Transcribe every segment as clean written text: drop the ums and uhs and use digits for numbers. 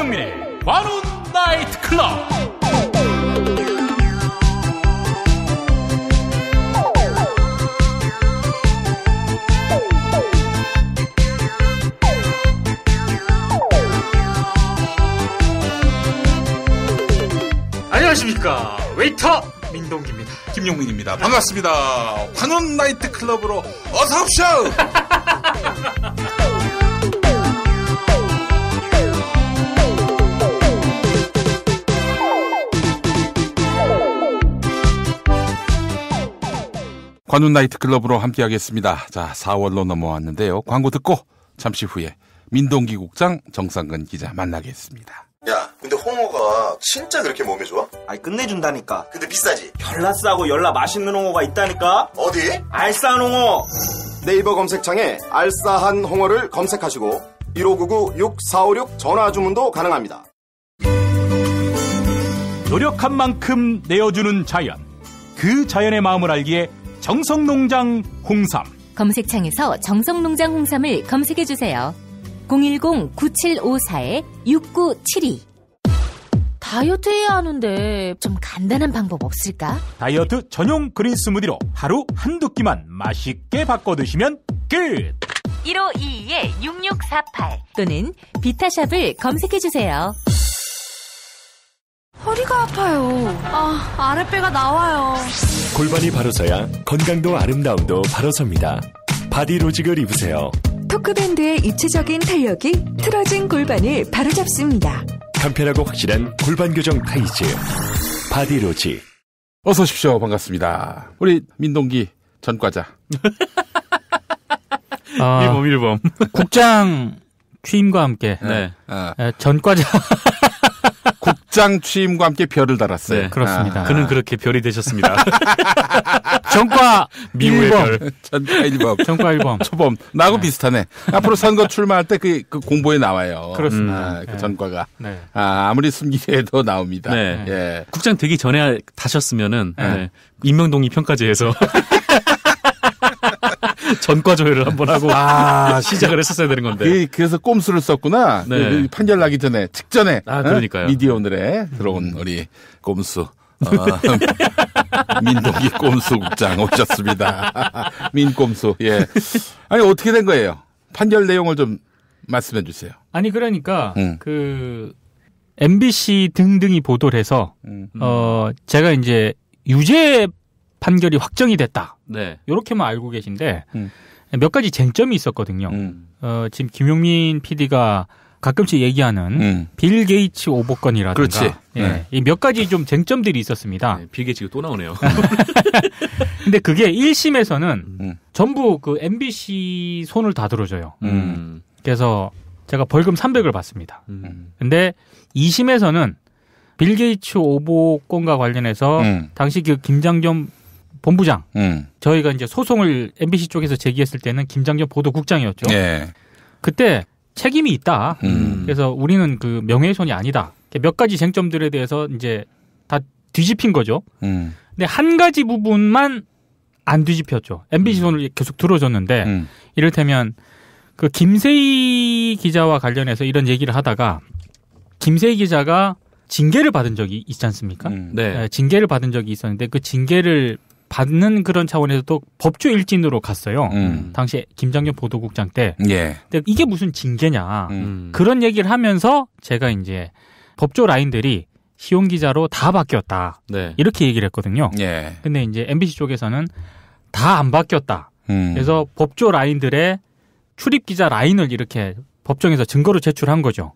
김용민의 관훈 나이트 클럽. 안녕하십니까, 웨이터 민동기입니다. 김용민입니다. 반갑습니다. 관훈 나이트 클럽으로 어서 오십시오. 관훈 나이트 클럽으로 함께하겠습니다. 자, 4월로 넘어왔는데요. 광고 듣고 잠시 후에 민동기 국장, 정상근 기자 만나겠습니다. 야, 근데 홍어가 진짜 그렇게 몸에 좋아? 아니, 끝내준다니까. 근데 비싸지? 열라 싸고 열라 맛있는 홍어가 있다니까. 어디? 알싸한 홍어. 네이버 검색창에 알싸한 홍어를 검색하시고 1599-6456 전화 주문도 가능합니다. 노력한 만큼 내어주는 자연. 그 자연의 마음을 알기에 정성농장 홍삼. 검색창에서 정성농장 홍삼을 검색해주세요. 010-9754-6972. 다이어트 해야 하는데 좀 간단한 방법 없을까? 다이어트 전용 그린 스무디로 하루 한두 끼만 맛있게 바꿔 드시면 끝. 1522-6648 또는 비타샵을 검색해주세요. 허리가 아파요. 아랫배가 나와요. 골반이 바로 서야 건강도 아름다움도 바로 섭니다. 바디로직을 입으세요. 토크밴드의 입체적인 탄력이 틀어진 골반을 바로잡습니다. 간편하고 확실한 골반 교정 타이즈 바디로직. 어서 오십시오. 반갑습니다. 우리 민동기 전 과자. 일범. 국장 취임과 함께 전 과자. 국장 취임과 함께 별을 달았어요. 네, 그렇습니다. 그는 그렇게 별이 되셨습니다. 전과 미우의 별. 전과 1범. 전과 1범. 초범. 나하고 비슷하네. 앞으로 선거 출마할 때 그 공보에 나와요. 그렇습니다. 그 전과가. 네. 아무리 숨기해도 나옵니다. 네. 예. 국장 되기 전에 다셨으면은 임명동이 평가제에서 전과 조회를 한번 하고 시작을 했었어야 되는 건데. 그래서 꼼수를 썼구나. 네. 판결 나기 전에 직전에 그러니까요. 미디어 오늘에 들어온 우리 꼼수. 민동기 꼼수 국장 오셨습니다. 민꼼수. 예. 아니 어떻게 된 거예요? 판결 내용을 좀 말씀해 주세요. 아니 그러니까 그 MBC 등등이 보도를 해서 제가 이제 유죄 판결이 확정이 됐다. 네. 이렇게만 알고 계신데 몇 가지 쟁점이 있었거든요. 지금 김용민 PD가 가끔씩 얘기하는 빌 게이츠 오보건이라든가 그렇지. 이 몇 가지 좀 쟁점들이 있었습니다. 네, 빌 게이츠가 또 나오네요. 근데 그게 1심에서는 전부 그 MBC 손을 다 들어줘요. 그래서 제가 벌금 300을 받습니다. 근데 2심에서는 빌 게이츠 오보건과 관련해서 당시 그 김장겸 본부장, 저희가 이제 소송을 MBC 쪽에서 제기했을 때는 김장겸 보도국장이었죠. 예. 그때 책임이 있다. 그래서 우리는 그 명예훼손이 아니다. 몇 가지 쟁점들에 대해서 이제 다 뒤집힌 거죠. 근데 한 가지 부분만 안 뒤집혔죠. MBC 손을 계속 들어줬는데 이를테면 그 김세희 기자와 관련해서 이런 얘기를 하다가 김세희 기자가 징계를 받은 적이 있지 않습니까? 네. 징계를 받은 적이 있었는데 그 징계를 받는 그런 차원에서 또 법조 일진으로 갔어요. 당시 김장겸 보도국장 때. 예. 근데 이게 무슨 징계냐. 그런 얘기를 하면서 제가 이제 법조 라인들이 시용 기자로 다 바뀌었다. 네. 이렇게 얘기를 했거든요. 예. 근데 이제 MBC 쪽에서는 다 안 바뀌었다. 그래서 법조 라인들의 출입 기자 라인을 이렇게 법정에서 증거로 제출한 거죠.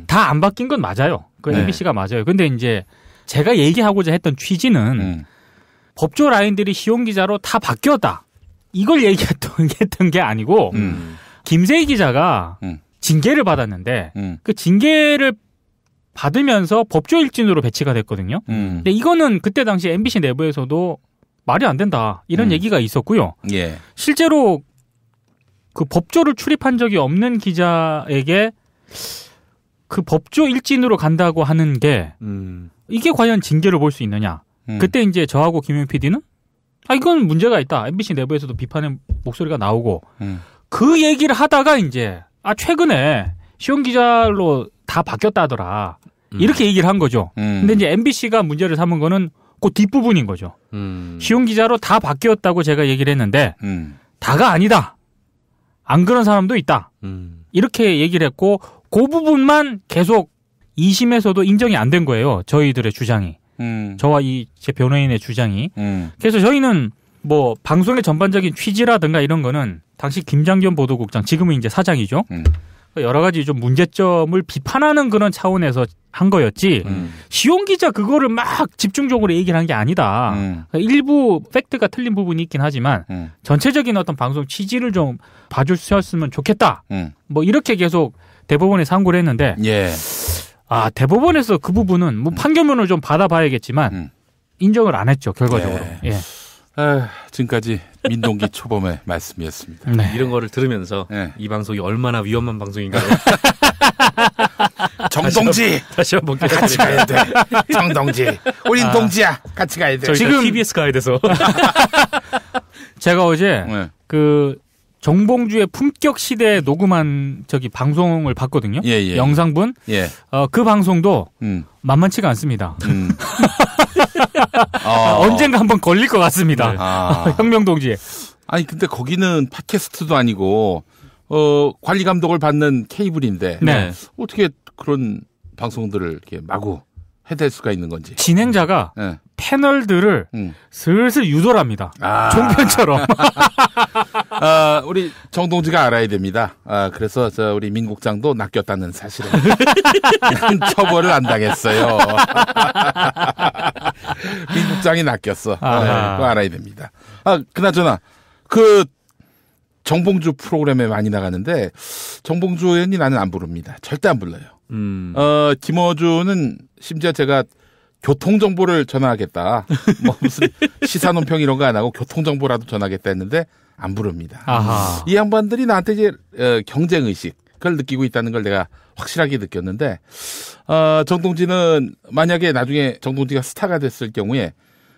다 안 바뀐 건 맞아요. 그 MBC가 맞아요. 근데 이제 제가 얘기하고자 했던 취지는 법조 라인들이 시용 기자로 다 바뀌었다. 이걸 얘기했던 게 아니고 김세희 기자가 징계를 받았는데 그 징계를 받으면서 법조 일진으로 배치가 됐거든요. 근데 이거는 그때 당시 MBC 내부에서도 말이 안 된다. 이런 얘기가 있었고요. 예. 실제로 그 법조를 출입한 적이 없는 기자에게 그 법조 일진으로 간다고 하는 게 이게 과연 징계를 볼 수 있느냐. 그때 이제 저하고 김용 PD는 이건 문제가 있다. MBC 내부에서도 비판의 목소리가 나오고 그 얘기를 하다가 이제 최근에 시온 기자로 다 바뀌었다 하더라. 이렇게 얘기를 한 거죠. 근데 이제 MBC가 문제를 삼은 거는 그 뒷부분인 거죠. 시온 기자로 다 바뀌었다고 제가 얘기를 했는데 다가 아니다. 안 그런 사람도 있다. 이렇게 얘기를 했고 그 부분만 계속 2심에서도 인정이 안 된 거예요. 저희들의 주장이. 저와 제 변호인의 주장이. 그래서 저희는 뭐 방송의 전반적인 취지라든가 이런 거는 당시 김장겸 보도국장, 지금은 이제 사장이죠. 여러 가지 좀 문제점을 비판하는 그런 차원에서 한 거였지. 시온 기자 그거를 막 집중적으로 얘기를 한 게 아니다. 일부 팩트가 틀린 부분이 있긴 하지만 전체적인 어떤 방송 취지를 좀 봐주셨으면 좋겠다. 뭐 이렇게 계속 대법원에 상고를 했는데 예. 대법원에서 그 부분은 뭐 판결문을 좀 받아봐야겠지만 인정을 안 했죠, 결과적으로. 예. 예. 지금까지 민동기 초범의 말씀이었습니다. 네. 이런 거를 들으면서 이 방송이 얼마나 위험한 방송인가요? 정동지 다시 한번 같이 가야 돼. 정동지, 우린 동지야. 같이 가야 돼. 저희 지금 TBS 가야 돼서. 제가 어제 그 정봉주의 품격 시대 녹음한 방송을 봤거든요. 예. 영상분. 예. 그 방송도 만만치가 않습니다. 언젠가 한번 걸릴 것 같습니다. 네. 혁명동지에. 아니 근데 거기는 팟캐스트도 아니고 관리 감독을 받는 케이블인데 네. 어떻게 그런 방송들을 이렇게 마구 해댈 수가 있는 건지. 진행자가 패널들을 슬슬 유도합니다. 종편처럼. 우리 정동지가 알아야 됩니다. 그래서 우리 민 국장도 낚였다는 사실을. 이런 처벌을 안 당했어요. 민 국장이 낚였어. 그거 알아야 됩니다. 그나저나 그 정봉주 프로그램에 많이 나가는데 정봉주 의원이 나는 안 부릅니다. 절대 안 불러요. 김어준은 심지어 제가 교통정보를 전화하겠다. 뭐 무슨 시사논평 이런 거 안 하고 교통정보라도 전하겠다 했는데 안 부릅니다. 아하. 이 양반들이 나한테 이제 경쟁의식 그걸 느끼고 있다는 걸 내가 확실하게 느꼈는데 정동지는 만약에 나중에 정동지가 스타가 됐을 경우에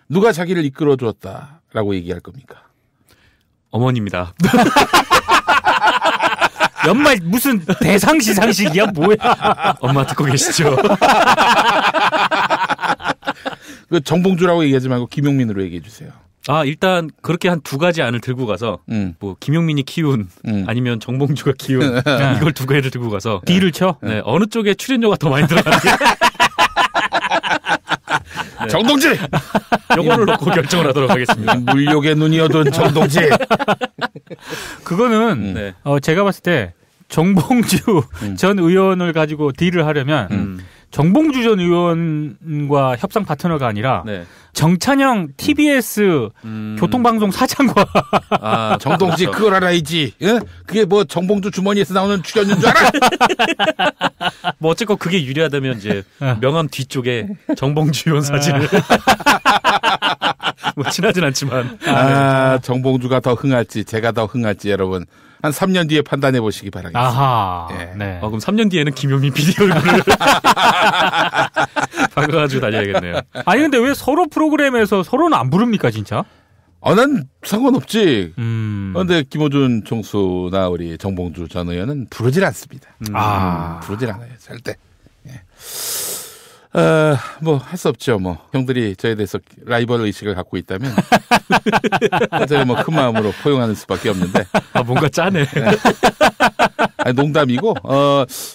누가 자기를 이끌어 주었다라고 얘기할 겁니까? 어머니입니다. 연말 무슨 대상 시상식이야 뭐야? 엄마 듣고 계시죠? 그 정봉주라고 얘기하지 말고 김용민으로 얘기해 주세요. 일단 그렇게 한 두 가지 안을 들고 가서 뭐 김용민이 키운 아니면 정봉주가 키운 이걸 두 개를 들고 가서 딜을 쳐? 네, 어느 쪽에 출연료가 더 많이 들어가는지 네. 정동지! 요거를 놓고 결정을 하도록 하겠습니다. 물욕의 눈이 어두운 정동지. 그거는 제가 봤을 때 정봉주 전 의원을 가지고 딜을 하려면 정봉주 전 의원과 협상 파트너가 아니라 정찬영 TBS 교통방송 사장과 정동지 그걸 알아야지. 예? 그게 뭐 정봉주 주머니에서 나오는 출연료인 줄 알아? 뭐 어쨌건 그게 유리하다면 이제 명함 뒤쪽에 정봉주 의원 사진을 뭐 친하진 않지만 정봉주가 더 흥할지 제가 더 흥할지 여러분 한 3년 뒤에 판단해 보시기 바라겠습니다. 아하. 예. 네. 그럼 3년 뒤에는 김용민 PD 얼굴을 바꿔가지고 다녀야겠네요. 아니 근데 왜 서로 프로그램에서 서로는 안 부릅니까 진짜? 난 상관없지. 그런데 김어준 총수나 우리 정봉주 전 의원은 부르질 않습니다. 부르질 않아요. 절대. 예. 뭐 할 수 없죠. 뭐 형들이 저에 대해서 라이벌 의식을 갖고 있다면 제가 뭐 큰 마음으로 포용하는 수밖에 없는데. 뭔가 짜네. 아니, 농담이고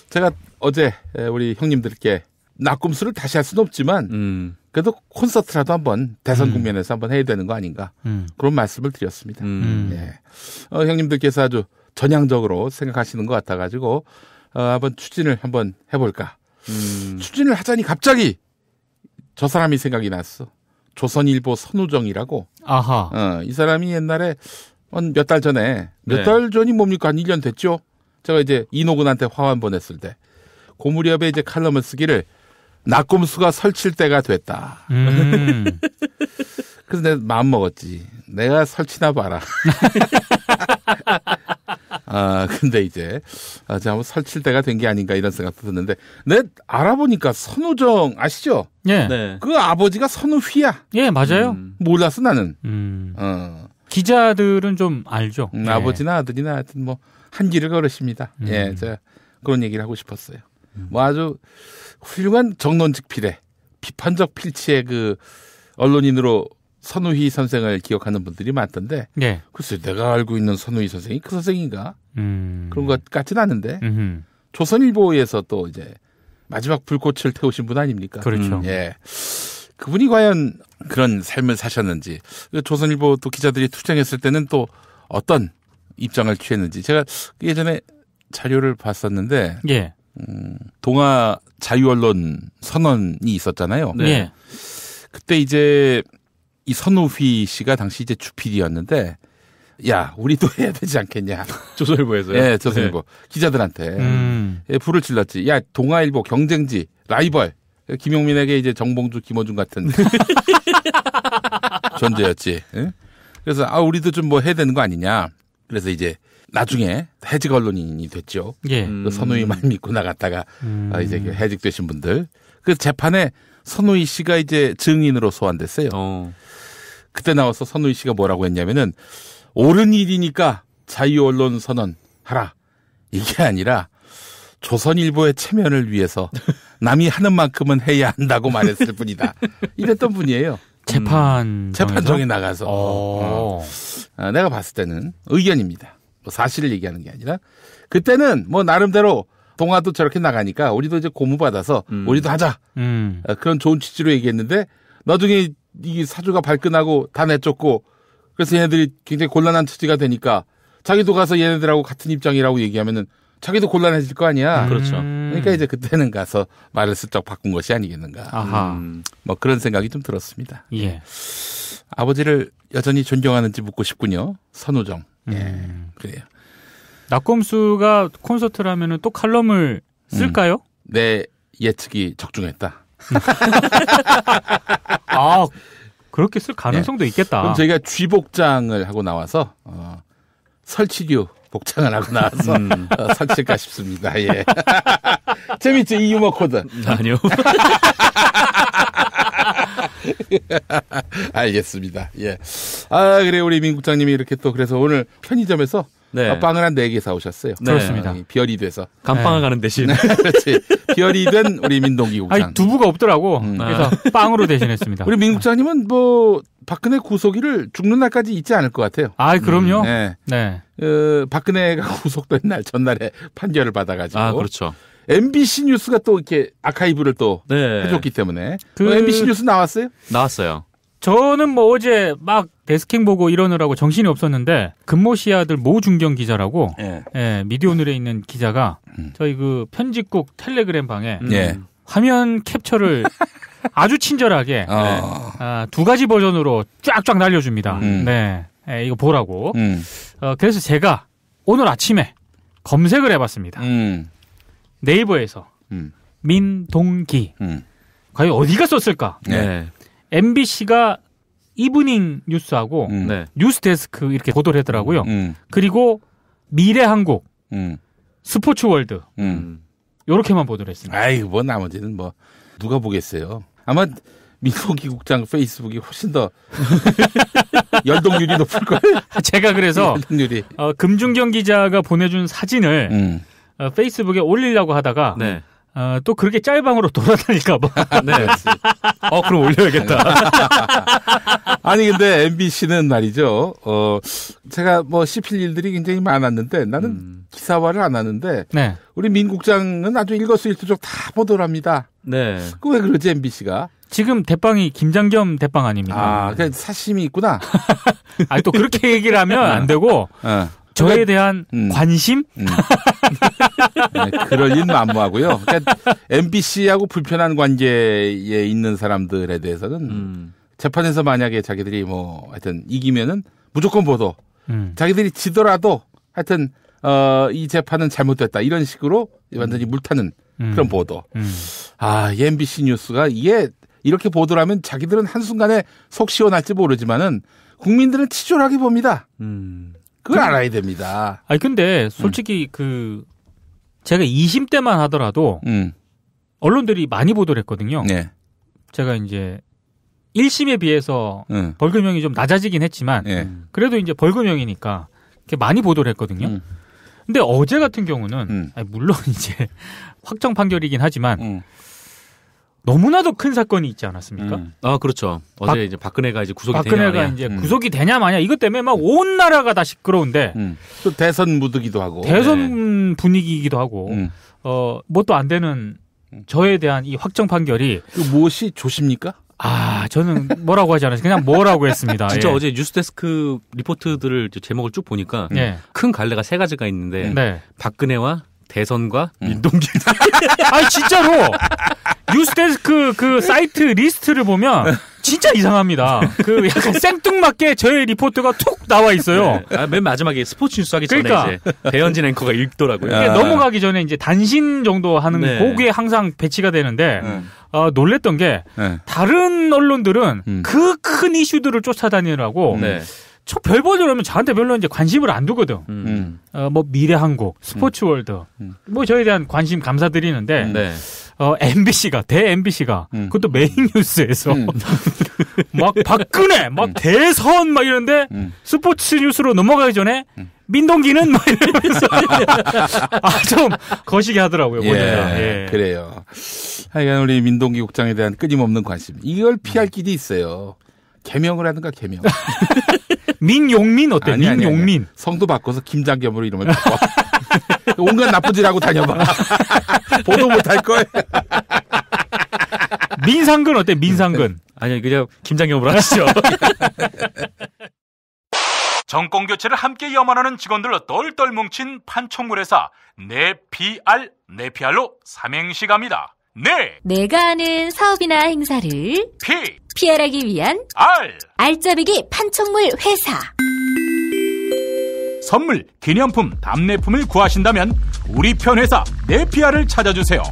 제가 어제 우리 형님들께 낙곰수를 다시 할 수는 없지만 그래도 콘서트라도 한번 대선 국면에서 한번 해야 되는 거 아닌가 그런 말씀을 드렸습니다. 예. 형님들께서 아주 전향적으로 생각하시는 것 같아가지고 한번 추진을 한번 해볼까. 추진을 하자니 갑자기 저 사람이 생각이 났어. 조선일보 선우정이라고. 아하. 이 사람이 옛날에 몇 달 전에 몇 달 전이 뭡니까? 한 1년 됐죠. 제가 이제 이노근한테 화환 보냈을 때 그 무렵에 이제 칼럼을 쓰기를 낙곰수가 설칠 때가 됐다. 그래서 내가 마음 먹었지. 내가 설치나 봐라. 근데 이제 제가 한번 설칠 때가 된 게 아닌가 이런 생각도 드는데 내 알아보니까 선우정 아시죠? 예. 네. 그 아버지가 선우휘야. 예, 맞아요. 몰랐어 나는. 기자들은 좀 알죠. 아버지나 아들이나 하여튼 뭐 한 길을 걸으십니다. 예, 제가 그런 얘기를 하고 싶었어요. 뭐 아주 훌륭한 정론직필의 비판적 필치의 그 언론인으로 선우희 선생을 기억하는 분들이 많던데 네. 글쎄 내가 알고 있는 선우희 선생이 그 선생인가? 그런 것 같진 않은데 조선일보에서 또 이제 마지막 불꽃을 태우신 분 아닙니까? 그렇죠. 예. 그분이 과연 그런 삶을 사셨는지 조선일보 또 기자들이 투쟁했을 때는 또 어떤 입장을 취했는지 제가 예전에 자료를 봤었는데 예. 동아 자유언론 선언이 있었잖아요. 네. 그때 이제 이 선우휘 씨가 당시 이제 주필이었는데 야 우리도 해야 되지 않겠냐. 조선일보에서요? 네. 조선일보. 기자들한테 예, 불을 질렀지. 야 동아일보 경쟁지 라이벌. 김용민에게 이제 정봉주 김어준 같은 존재였지. 예? 그래서 우리도 좀 뭐 해야 되는 거 아니냐. 그래서 이제 나중에 해직 언론인이 됐죠. 예. 그 선우희 말 믿고 나갔다가 이제 해직되신 분들. 그 재판에 선우희 씨가 이제 증인으로 소환됐어요. 그때 나와서 선우희 씨가 뭐라고 했냐면은 옳은 일이니까 자유언론 선언하라. 이게 아니라 조선일보의 체면을 위해서 남이 하는 만큼은 해야 한다고 말했을 뿐이다. 이랬던 분이에요. 재판정에 나가서. 내가 봤을 때는 의견입니다. 뭐 사실을 얘기하는 게 아니라 그때는 뭐 나름대로 동아도 저렇게 나가니까 우리도 이제 고무받아서 우리도 하자. 그런 좋은 취지로 얘기했는데 나중에 이 사주가 발끈하고 다 내쫓고 그래서 얘네들이 굉장히 곤란한 처지가 되니까 자기도 가서 얘네들하고 같은 입장이라고 얘기하면은 자기도 곤란해질 거 아니야. 그렇죠. 그러니까 이제 그때는 가서 말을 슬쩍 바꾼 것이 아니겠는가. 뭐 그런 생각이 좀 들었습니다. 예. 아버지를 여전히 존경하는지 묻고 싶군요. 선우정. 예. 그래요. 낙검수가 콘서트를 하면은 또 칼럼을 쓸까요? 내 예측이 적중했다. 그렇게 쓸 가능성도 있겠다. 그럼 저희가 쥐복장을 하고 나와서 설치류 복장을 하고 나와서 설칠까 싶습니다. 예. 재밌죠? 이 유머 코드. 아니요. 알겠습니다. 예. 그래 우리 민 국장님이 이렇게 또 그래서 오늘 편의점에서 빵을 한 4개 사오셨어요. 네. 그렇습니다. 별이 돼서. 감빵을 가는 대신. 그렇지. 별이 된 우리 민동기 국장. 아니, 두부가 없더라고. 그래서 빵으로 대신했습니다. 우리 민 국장님은 뭐 박근혜 구속일을 죽는 날까지 잊지 않을 것 같아요. 그럼요. 네. 박근혜가 구속된 날 전날에 판결을 받아가지고. 그렇죠. MBC 뉴스가 또 이렇게 아카이브를 또 해줬기 때문에. MBC 뉴스 나왔어요? 나왔어요. 저는 뭐 어제 막 데스킹 보고 이러느라고 정신이 없었는데 금모씨 아들 모준경 기자라고 미디어오늘에 있는 기자가 저희 그 편집국 텔레그램 방에 화면 캡처를 아주 친절하게 2가지 버전으로 쫙쫙 날려줍니다. 네, 이거 보라고. 그래서 제가 오늘 아침에 검색을 해봤습니다. 네이버에서 민동기 과연 어디가 썼을까? MBC가 이브닝 뉴스하고 뉴스데스크 이렇게 보도를 하더라고요. 그리고 미래한국, 스포츠월드 요렇게만 보도를 했습니다. 아이고 뭐 나머지는 뭐 누가 보겠어요. 아마 민동기 국장 페이스북이 훨씬 더 열동률이 높을걸. 제가 그래서 열동률이. 금준경 기자가 보내준 사진을 페이스북에 올리려고 하다가 또 그렇게 짤방으로 돌아다닐까봐. 네. 그럼 올려야겠다. 아니, 근데 MBC는 말이죠. 제가 뭐 씹힐 일들이 굉장히 많았는데 나는 기사화를 안 하는데. 우리 민 국장은 아주 일거수일투족 다 보도를 합니다. 네. 그 왜 그러지, MBC가? 지금 대빵이 김장겸 대빵 아닙니까? 그냥 사심이 있구나. 또 그렇게 얘기를 하면 안 되고. 저에 대한 관심? 네, 그럴 일 만무하고요. 그러니까 MBC하고 불편한 관계에 있는 사람들에 대해서는 재판에서 만약에 자기들이 뭐 하여튼 이기면은 무조건 보도. 자기들이 지더라도 하여튼 이 재판은 잘못됐다 이런 식으로 완전히 물타는 그런 보도. 이 MBC 뉴스가 이게 이렇게 보도를 하면 자기들은 한순간에 속 시원할지 모르지만은 국민들은 치졸하게 봅니다. 그걸 알아야 됩니다. 근데 솔직히 제가 2심 때만 하더라도 언론들이 많이 보도를 했거든요. 제가 이제 1심에 비해서 벌금형이 좀 낮아지긴 했지만 그래도 이제 벌금형이니까 이렇게 많이 보도를 했거든요. 근데 어제 같은 경우는 아니, 물론 이제 확정 판결이긴 하지만 너무나도 큰 사건이 있지 않았습니까? 아 그렇죠. 어제 이제 박근혜가 이제 구속이 되냐 박근혜가 이제 구속이 되냐 마냐 이것 때문에 막 온 나라가 다 시끄러운데 또 대선 무드기도 하고 대선 분위기이기도 하고 뭣도 안 되는 저에 대한 이 확정 판결이 그 무엇이 조십니까? 아 저는 뭐라고 하지 않았어요. 그냥 뭐라고 했습니다. 진짜 예. 어제 뉴스데스크 리포트들을 제목을 쭉 보니까 큰 갈래가 세 가지가 있는데 박근혜와 대선과 민동기. 아 진짜로 뉴스데스크 그 사이트 리스트를 보면 진짜 이상합니다. 그 약간 생뚱맞게 저의 리포트가 툭 나와 있어요. 네. 아, 맨 마지막에 스포츠 뉴스 하기 전에 이제 배현진 앵커가 읽더라고요. 이게 넘어가기 전에 이제 단신 정도 하는 그게 항상 배치가 되는데 놀랬던 게 다른 언론들은 그 큰 이슈들을 쫓아다니느라고 저 별 보려면 저한테 별로 이제 관심을 안 두거든. 뭐 미래한국, 스포츠월드, 뭐 저에 대한 관심 감사드리는데 MBC가 MBC가 그것도 메인 뉴스에서 막 박근혜, 막 대선 막 이러는데 스포츠 뉴스로 넘어가기 전에 민동기는 막 이러면서 좀 거시기 하더라고요. 예, 그래요. 하여간 우리 민동기 국장에 대한 끊임없는 관심. 이걸 피할 길이 있어요. 개명을 하든가 개명. 민용민 어때? 민용민. 성도 바꿔서 김장겸으로 이름을 바꿔. 온갖 나쁜 짓 하고 다녀봐. 보도 못할 걸. 민상근 어때? 민상근. 아니 그냥 김장겸으로 하시죠. 정권 교체를 함께 염원하는 직원들로 똘똘 뭉친 판촉물회사 네피알로 삼행시 갑니다. 내가 아는 사업이나 행사를 PR하기 위한 알짜배기 판촉물 회사. 선물, 기념품, 답례품을 구하신다면 우리 편 회사 네피알을 찾아주세요.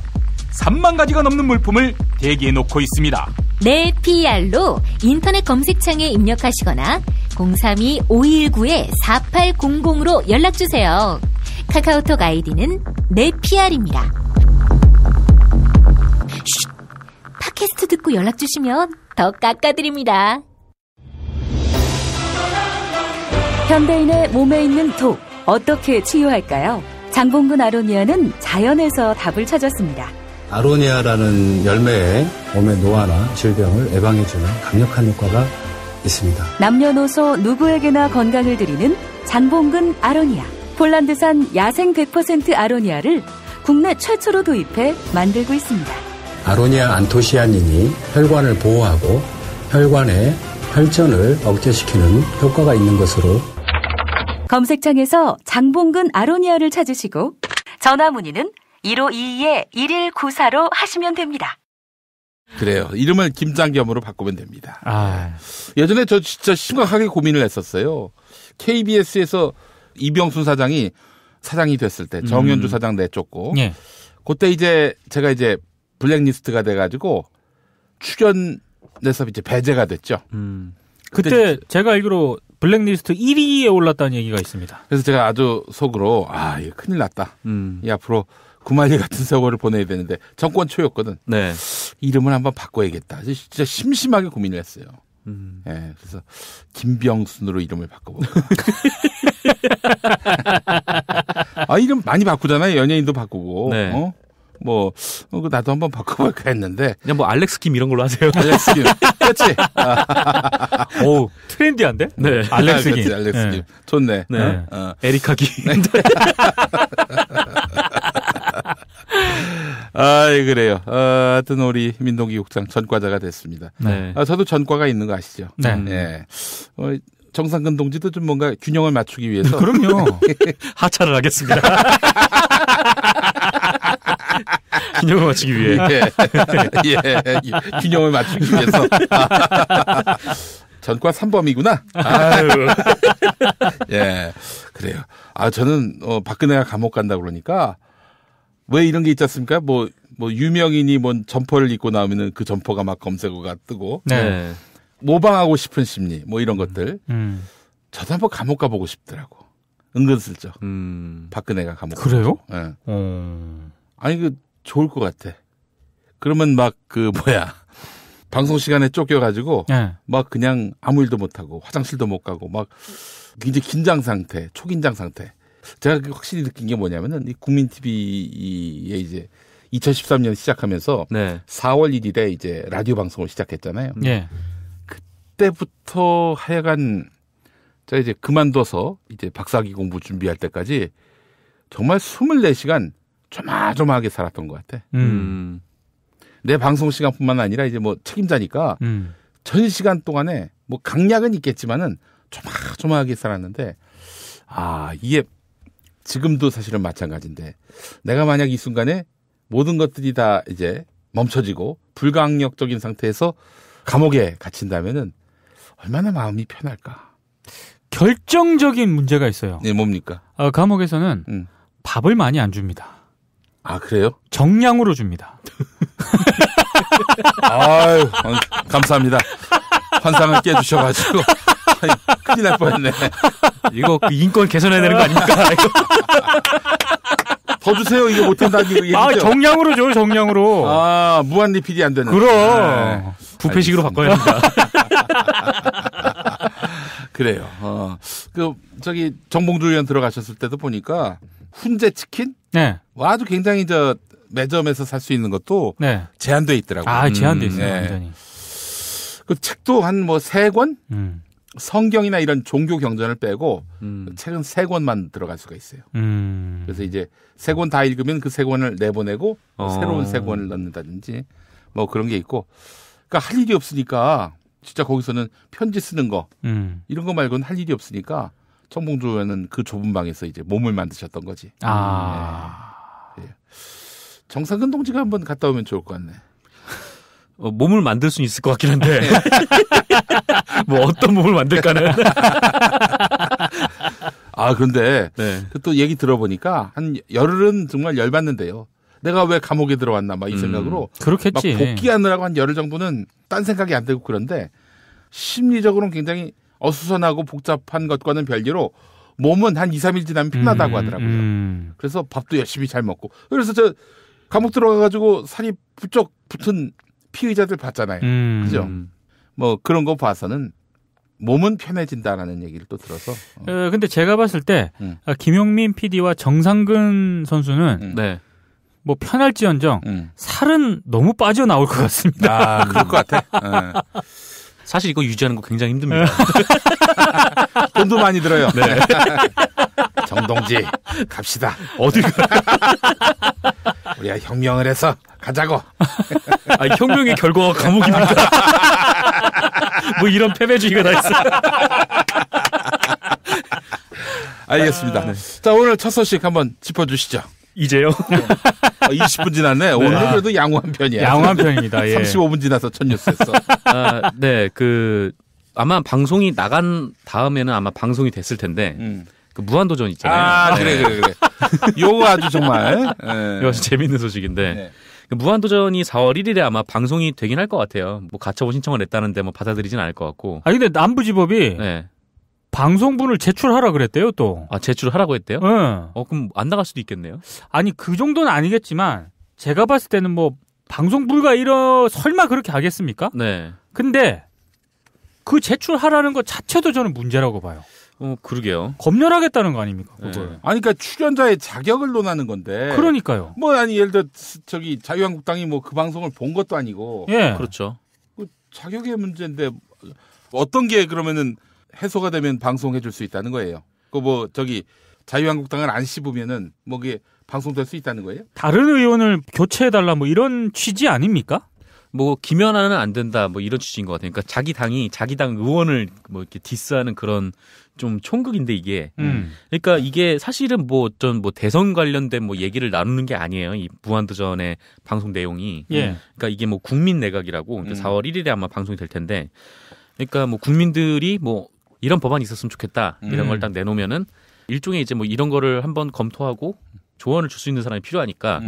3만 가지가 넘는 물품을 대기해 놓고 있습니다. 네피알로 인터넷 검색창에 입력하시거나 032-519-4800으로 연락주세요. 카카오톡 아이디는 네피알입니다. 팟캐스트 듣고 연락주시면 더 깎아드립니다. 현대인의 몸에 있는 독, 어떻게 치유할까요? 장봉근 아로니아는 자연에서 답을 찾았습니다. 아로니아라는 열매에 몸의 노화나 질병을 예방해주는 강력한 효과가 있습니다. 남녀노소 누구에게나 건강을 드리는 장봉근 아로니아. 폴란드산 야생 100% 아로니아를 국내 최초로 도입해 만들고 있습니다. 아로니아 안토시아닌이 혈관을 보호하고 혈관의 혈전을 억제시키는 효과가 있는 것으로 검색창에서 장봉근 아로니아를 찾으시고 전화 문의는 1522-1194로 하시면 됩니다. 그래요. 이름을 김장겸으로 바꾸면 됩니다. 예전에 저 진짜 심각하게 고민을 했었어요. KBS에서 이병순 사장이 됐을 때 정현주 사장 내쫓고 그때 이제 제가 이제 블랙리스트가 돼가지고 출연해서 이제 배제가 됐죠. 그때 제가 알기로 블랙리스트 1위에 올랐다는 얘기가 있습니다. 그래서 제가 아주 속으로 이거 큰일 났다. 이 앞으로 구만리 같은 세월을 보내야 되는데 정권 초였거든. 이름을 한번 바꿔야겠다. 진짜 심심하게 고민을 했어요. 그래서 김병순으로 이름을 바꿔보고. 이름 많이 바꾸잖아요. 연예인도 바꾸고. 나도 한번 바꿔볼까 했는데. 그냥 뭐 알렉스 김 이런 걸로 하세요. 알렉스 김. 그렇지. 오, 트렌디한데? 네. 알렉스 김. 알렉스 김. 좋네. 에리카 김. 그래요. 하여튼 우리 민동기 국장 전과자가 됐습니다. 저도 전과가 있는 거 아시죠? 정상근 동지도 좀 뭔가 균형을 맞추기 위해서. 그럼요. 하차를 하겠습니다. 균형을 맞추기 위해. 균형을 맞추기 위해서. 전과 3범이구나. 그래요. 저는 박근혜가 감옥 간다 그러니까 왜 이런 게 있지 않습니까? 뭐 유명인이 뭔 점퍼를 입고 나오면은 그 점퍼가 막 검색어가 뜨고. 모방하고 싶은 심리, 뭐 이런 것들. 저도 한번 감옥 가보고 싶더라고. 은근슬쩍. 박근혜가 감옥. 그래요? 아니, 좋을 것 같아. 그러면 막 방송 시간에 쫓겨가지고 막 그냥 아무 일도 못하고 화장실도 못 가고 막 굉장히 긴장 상태, 초긴장 상태. 제가 확실히 느낀 게 뭐냐면은 이 국민 TV에 이제 2013년 시작하면서 네. 4월 1일에 이제 라디오 방송을 시작했잖아요. 네. 그때부터 하여간 제가 이제 그만둬서 이제 박사학위 공부 준비할 때까지 정말 24시간 조마조마하게 살았던 것 같아. 내 방송 시간뿐만 아니라 이제 뭐 책임자니까 전 시간 동안에 뭐 강약은 있겠지만은 조마조마하게 살았는데 이게 지금도 사실은 마찬가지인데 내가 만약 이 순간에 모든 것들이 다 이제 멈춰지고 불가항력적인 상태에서 감옥에 갇힌다면은 얼마나 마음이 편할까? 결정적인 문제가 있어요. 네, 뭡니까? 감옥에서는 밥을 많이 안 줍니다. 아, 그래요? 정량으로 줍니다. 아유, 감사합니다. 환상을 깨주셔가지고. 큰일 날 뻔했네. 이거 인권 개선해야 되는 거 아닙니까? 더 주세요. 이거 못한다는 얘기죠. 정량으로 줘요, 정량으로. 무한 리필이 안 되는. 그럼. 부패식으로 바꿔야 합니다. 그래요. 정봉주 의원 들어가셨을 때도 보니까 훈제 치킨? 네. 아주 굉장히 매점에서 살 수 있는 것도 네. 제한돼 있더라고요. 제한돼 있어요, 완전히. 그 책도 한 3권? 성경이나 이런 종교 경전을 빼고 책은 3권만 들어갈 수가 있어요. 그래서 이제 3권 다 읽으면 그 3권을 내보내고 새로운 3권을 넣는다든지 뭐 그런 게 있고. 그러니까 할 일이 없으니까 진짜 거기서는 편지 쓰는 거 이런 거 말고는 할 일이 없으니까 정봉주 의원은 그 좁은 방에서 이제 몸을 만드셨던 거지. 네. 정상근 동지가 한번 갔다 오면 좋을 것 같네. 몸을 만들 수는 있을 것 같긴 한데 뭐 어떤 몸을 만들까는. 그런데 또 얘기 들어보니까 한 열흘은 정말 열받는데요. 내가 왜 감옥에 들어왔나 막 이 생각으로 그렇겠지. 막 복귀하느라고 한 열흘 정도는 딴 생각이 안 들고 그런데 심리적으로는 굉장히 어수선하고 복잡한 것과는 별개로 몸은 한 2, 3일 지나면 편하다고 하더라고요. 그래서 밥도 열심히 잘 먹고. 그래서 저 감옥 들어가가지고 살이 부쩍 붙은 피의자들 봤잖아요. 그죠? 뭐 그런 거 봐서는 몸은 편해진다라는 얘기를 또 들어서. 근데 제가 봤을 때 김용민 PD와 정상근 선수는 뭐 편할지언정 살은 너무 빠져나올 것 같습니다. 그럴 것 같아. 사실 이거 유지하는 거 굉장히 힘듭니다. 돈도 많이 들어요. 네. 정동지 갑시다. 어딜 가? 우리가 혁명을 해서 가자고. 혁명의 결과가 감옥입니까? 뭐 이런 패배주의가 다 있어. 알겠습니다. 자, 오늘 첫 소식 한번 짚어주시죠. 이제요? 20분 지났네. 오늘 그래도 양호한 편이야. 양호한 편입니다. 예. 35분 지나서 첫 뉴스였어. 네, 아마 방송이 나간 다음에는 아마 방송이 됐을 텐데, 그 무한도전 있잖아요. 그래. 요거 아주 정말. 이거 아주 재밌는 소식인데, 네. 무한도전이 4월 1일에 아마 방송이 되긴 할 것 같아요. 뭐 가처분 신청을 냈다는데 뭐 받아들이진 않을 것 같고. 근데 남부지법이 방송분을 제출하라 그랬대요, 또. 제출하라고 했대요? 네. 그럼 안 나갈 수도 있겠네요? 그 정도는 아니겠지만, 제가 봤을 때는 뭐, 방송 불가 설마 그렇게 하겠습니까? 네. 근데, 그 제출하라는 것 자체도 저는 문제라고 봐요. 그러게요. 검열하겠다는 거 아닙니까? 그걸. 네. 그러니까 출연자의 자격을 논하는 건데. 그러니까요. 예를 들어, 자유한국당이 뭐 그 방송을 본 것도 아니고. 예. 그렇죠. 자격의 문제인데, 어떤 게 그러면은, 해소가 되면 방송해 줄 수 있다는 거예요. 자유한국당을 안 씹으면은 그게 방송될 수 있다는 거예요? 다른 의원을 교체해달라 뭐 이런 취지 아닙니까? 뭐 김연아는 안 된다 뭐 이런 취지인 것 같아요. 그러니까 자기 당 의원을 뭐 이렇게 디스하는 그런 좀 총극인데 이게. 그러니까 이게 사실은 뭐 대선 관련된 뭐 얘기를 나누는 게 아니에요. 이 무한도전의 방송 내용이. 그러니까 이게 뭐 국민 내각이라고 4월 1일에 아마 방송이 될 텐데. 그러니까 뭐 국민들이 뭐 이런 법안이 있었으면 좋겠다 이런 걸 딱 내놓으면은 일종의 이제 뭐 이런 거를 한번 검토하고 조언을 줄 수 있는 사람이 필요하니까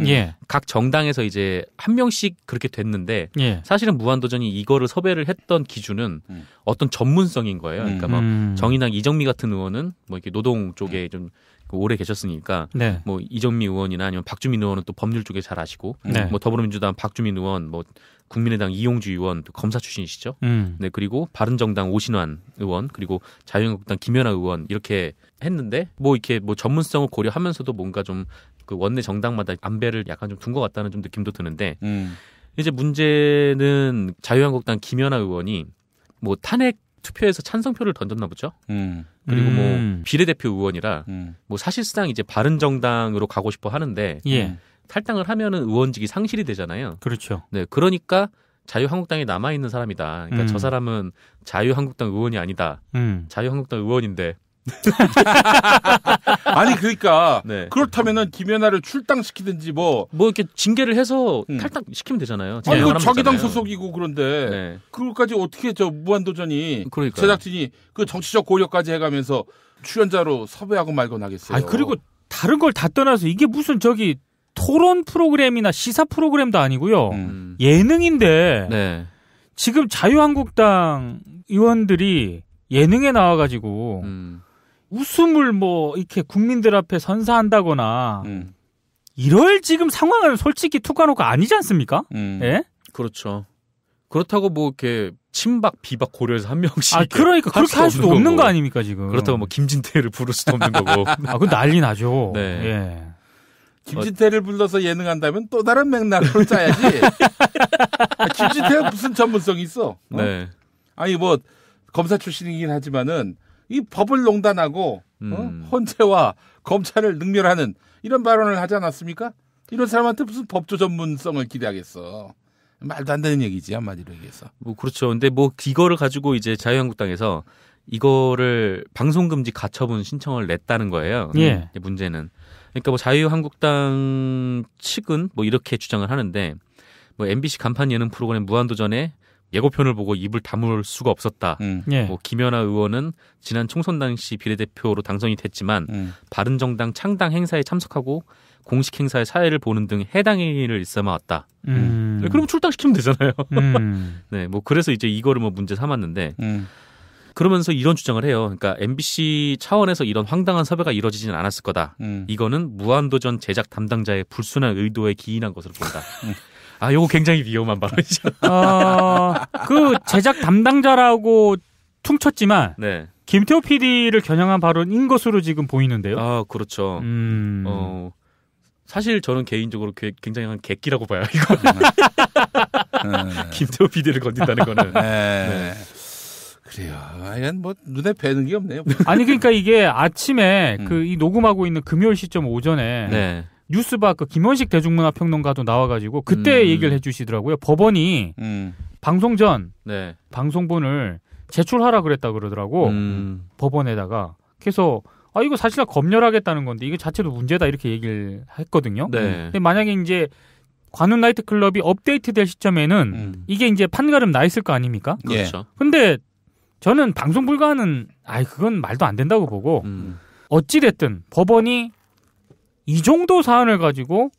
각 정당에서 이제 한 명씩 그렇게 됐는데 사실은 무한도전이 이거를 섭외를 했던 기준은 어떤 전문성인 거예요. 그러니까 뭐 정의당 이정미 같은 의원은 뭐 이렇게 노동 쪽에 좀 오래 계셨으니까 네. 뭐 이정미 의원이나 아니면 박주민 의원은 또 법률 쪽에 잘 아시고 네. 뭐 더불어민주당 박주민 의원, 뭐 국민의당 이용주 의원 검사 출신이시죠. 네, 그리고 바른정당 오신환 의원, 그리고 자유한국당 김연아 의원 이렇게 했는데 뭐 이렇게 뭐 전문성을 고려하면서도 뭔가 좀 그 원내 정당마다 안배를 약간 좀 둔 것 같다는 좀 느낌도 드는데 이제 문제는 자유한국당 김연아 의원이 뭐 탄핵 투표에서 찬성표를 던졌나 보죠. 그리고 뭐 비례대표 의원이라 뭐 사실상 이제 바른정당으로 가고 싶어 하는데 예. 탈당을 하면은 의원직이 상실이 되잖아요. 그렇죠. 네, 그러니까 자유한국당에 남아 있는 사람이다. 그러니까 저 사람은 자유한국당 의원이 아니다. 자유한국당 의원인데. 아니 그러니까 네. 그렇다면은 김연아를 출당시키든지 뭐 이렇게 징계를 해서 탈당시키면 되잖아요. 아니 그 자기 당 소속이고 그런데 네. 그걸까지 어떻게 저 무한도전이 그러니까요. 제작진이 그 정치적 고려까지 해가면서 출연자로 섭외하고 말건 하겠어요. 아니 그리고 다른 걸 다 떠나서 이게 무슨 저기 토론 프로그램이나 시사 프로그램도 아니고요. 예능인데 네. 지금 자유한국당 의원들이 예능에 나와가지고 웃음을 뭐 이렇게 국민들 앞에 선사한다거나 이럴 지금 상황은 솔직히 툭까놓고 아니지 않습니까? 예? 그렇죠. 그렇다고 뭐 이렇게 친박 비박 고려해서 한 명씩. 아 그러니까 그렇게 할 수도 없는 거 아닙니까 지금? 그렇다고 뭐 김진태를 부를 수도 없는 거고. 아 그 난리 나죠. 네. 예. 김진태를 불러서 예능한다면 또 다른 맥락으로 짜야지. 김진태가 무슨 전문성이 있어? 네. 아니 뭐 검사 출신이긴 하지만은 이 법을 농단하고 헌재와 검찰을 능멸하는 이런 발언을 하지 않았습니까? 이런 사람한테 무슨 법조 전문성을 기대하겠어. 말도 안 되는 얘기지 한마디로 얘기해서. 뭐 그렇죠. 근데 뭐 이거를 가지고 이제 자유한국당에서 이거를 방송금지 가처분 신청을 냈다는 거예요. 예. 문제는. 그러니까 뭐 자유한국당 측은 뭐 이렇게 주장을 하는데 뭐 MBC 간판 예능 프로그램 무한도전에 예고편을 보고 입을 다물 수가 없었다. 예. 뭐 김연아 의원은 지난 총선 당시 비례대표로 당선이 됐지만 바른정당 창당 행사에 참석하고 공식 행사의 사회를 보는 등 해당 행위를 일삼아왔다. 그럼 출당시키면 되잖아요. 네, 뭐 그래서 이제 이거를 뭐 문제 삼았는데 그러면서 이런 주장을 해요. 그러니까 MBC 차원에서 이런 황당한 섭외가 이루어지지는 않았을 거다. 이거는 무한도전 제작 담당자의 불순한 의도에 기인한 것으로 본다. 아, 요거 굉장히 위험한 발언이죠. 그 제작 담당자라고 퉁쳤지만 네. 김태호 PD를 겨냥한 발언인 것으로 지금 보이는데요. 아, 그렇죠. 사실 저는 개인적으로 굉장히 객기라고 봐요. 이거. 김태호 PD를 건든다는 거는. 네. 그래요. 이건 뭐 눈에 뵈는 게 없네요. 아니 그러니까 이게 아침에 그 이 녹음하고 있는 금요일 시점 오전에 네. 뉴스바 그 김원식 대중문화평론가도 나와가지고 그때 얘기를 해주시더라고요. 법원이 방송 전 네. 방송본을 제출하라 그랬다 그러더라고. 법원에다가. 그래서 아 이거 사실 검열하겠다는 건데 이거 자체도 문제다 이렇게 얘기를 했거든요. 네. 근데 만약에 이제 관훈 나이트클럽이 업데이트될 시점에는 이게 이제 판가름 나 있을 거 아닙니까? 그렇죠. 근데 저는 방송 불가는 그건 말도 안 된다고 보고 어찌 됐든 법원이 이 정도 사안을 가지고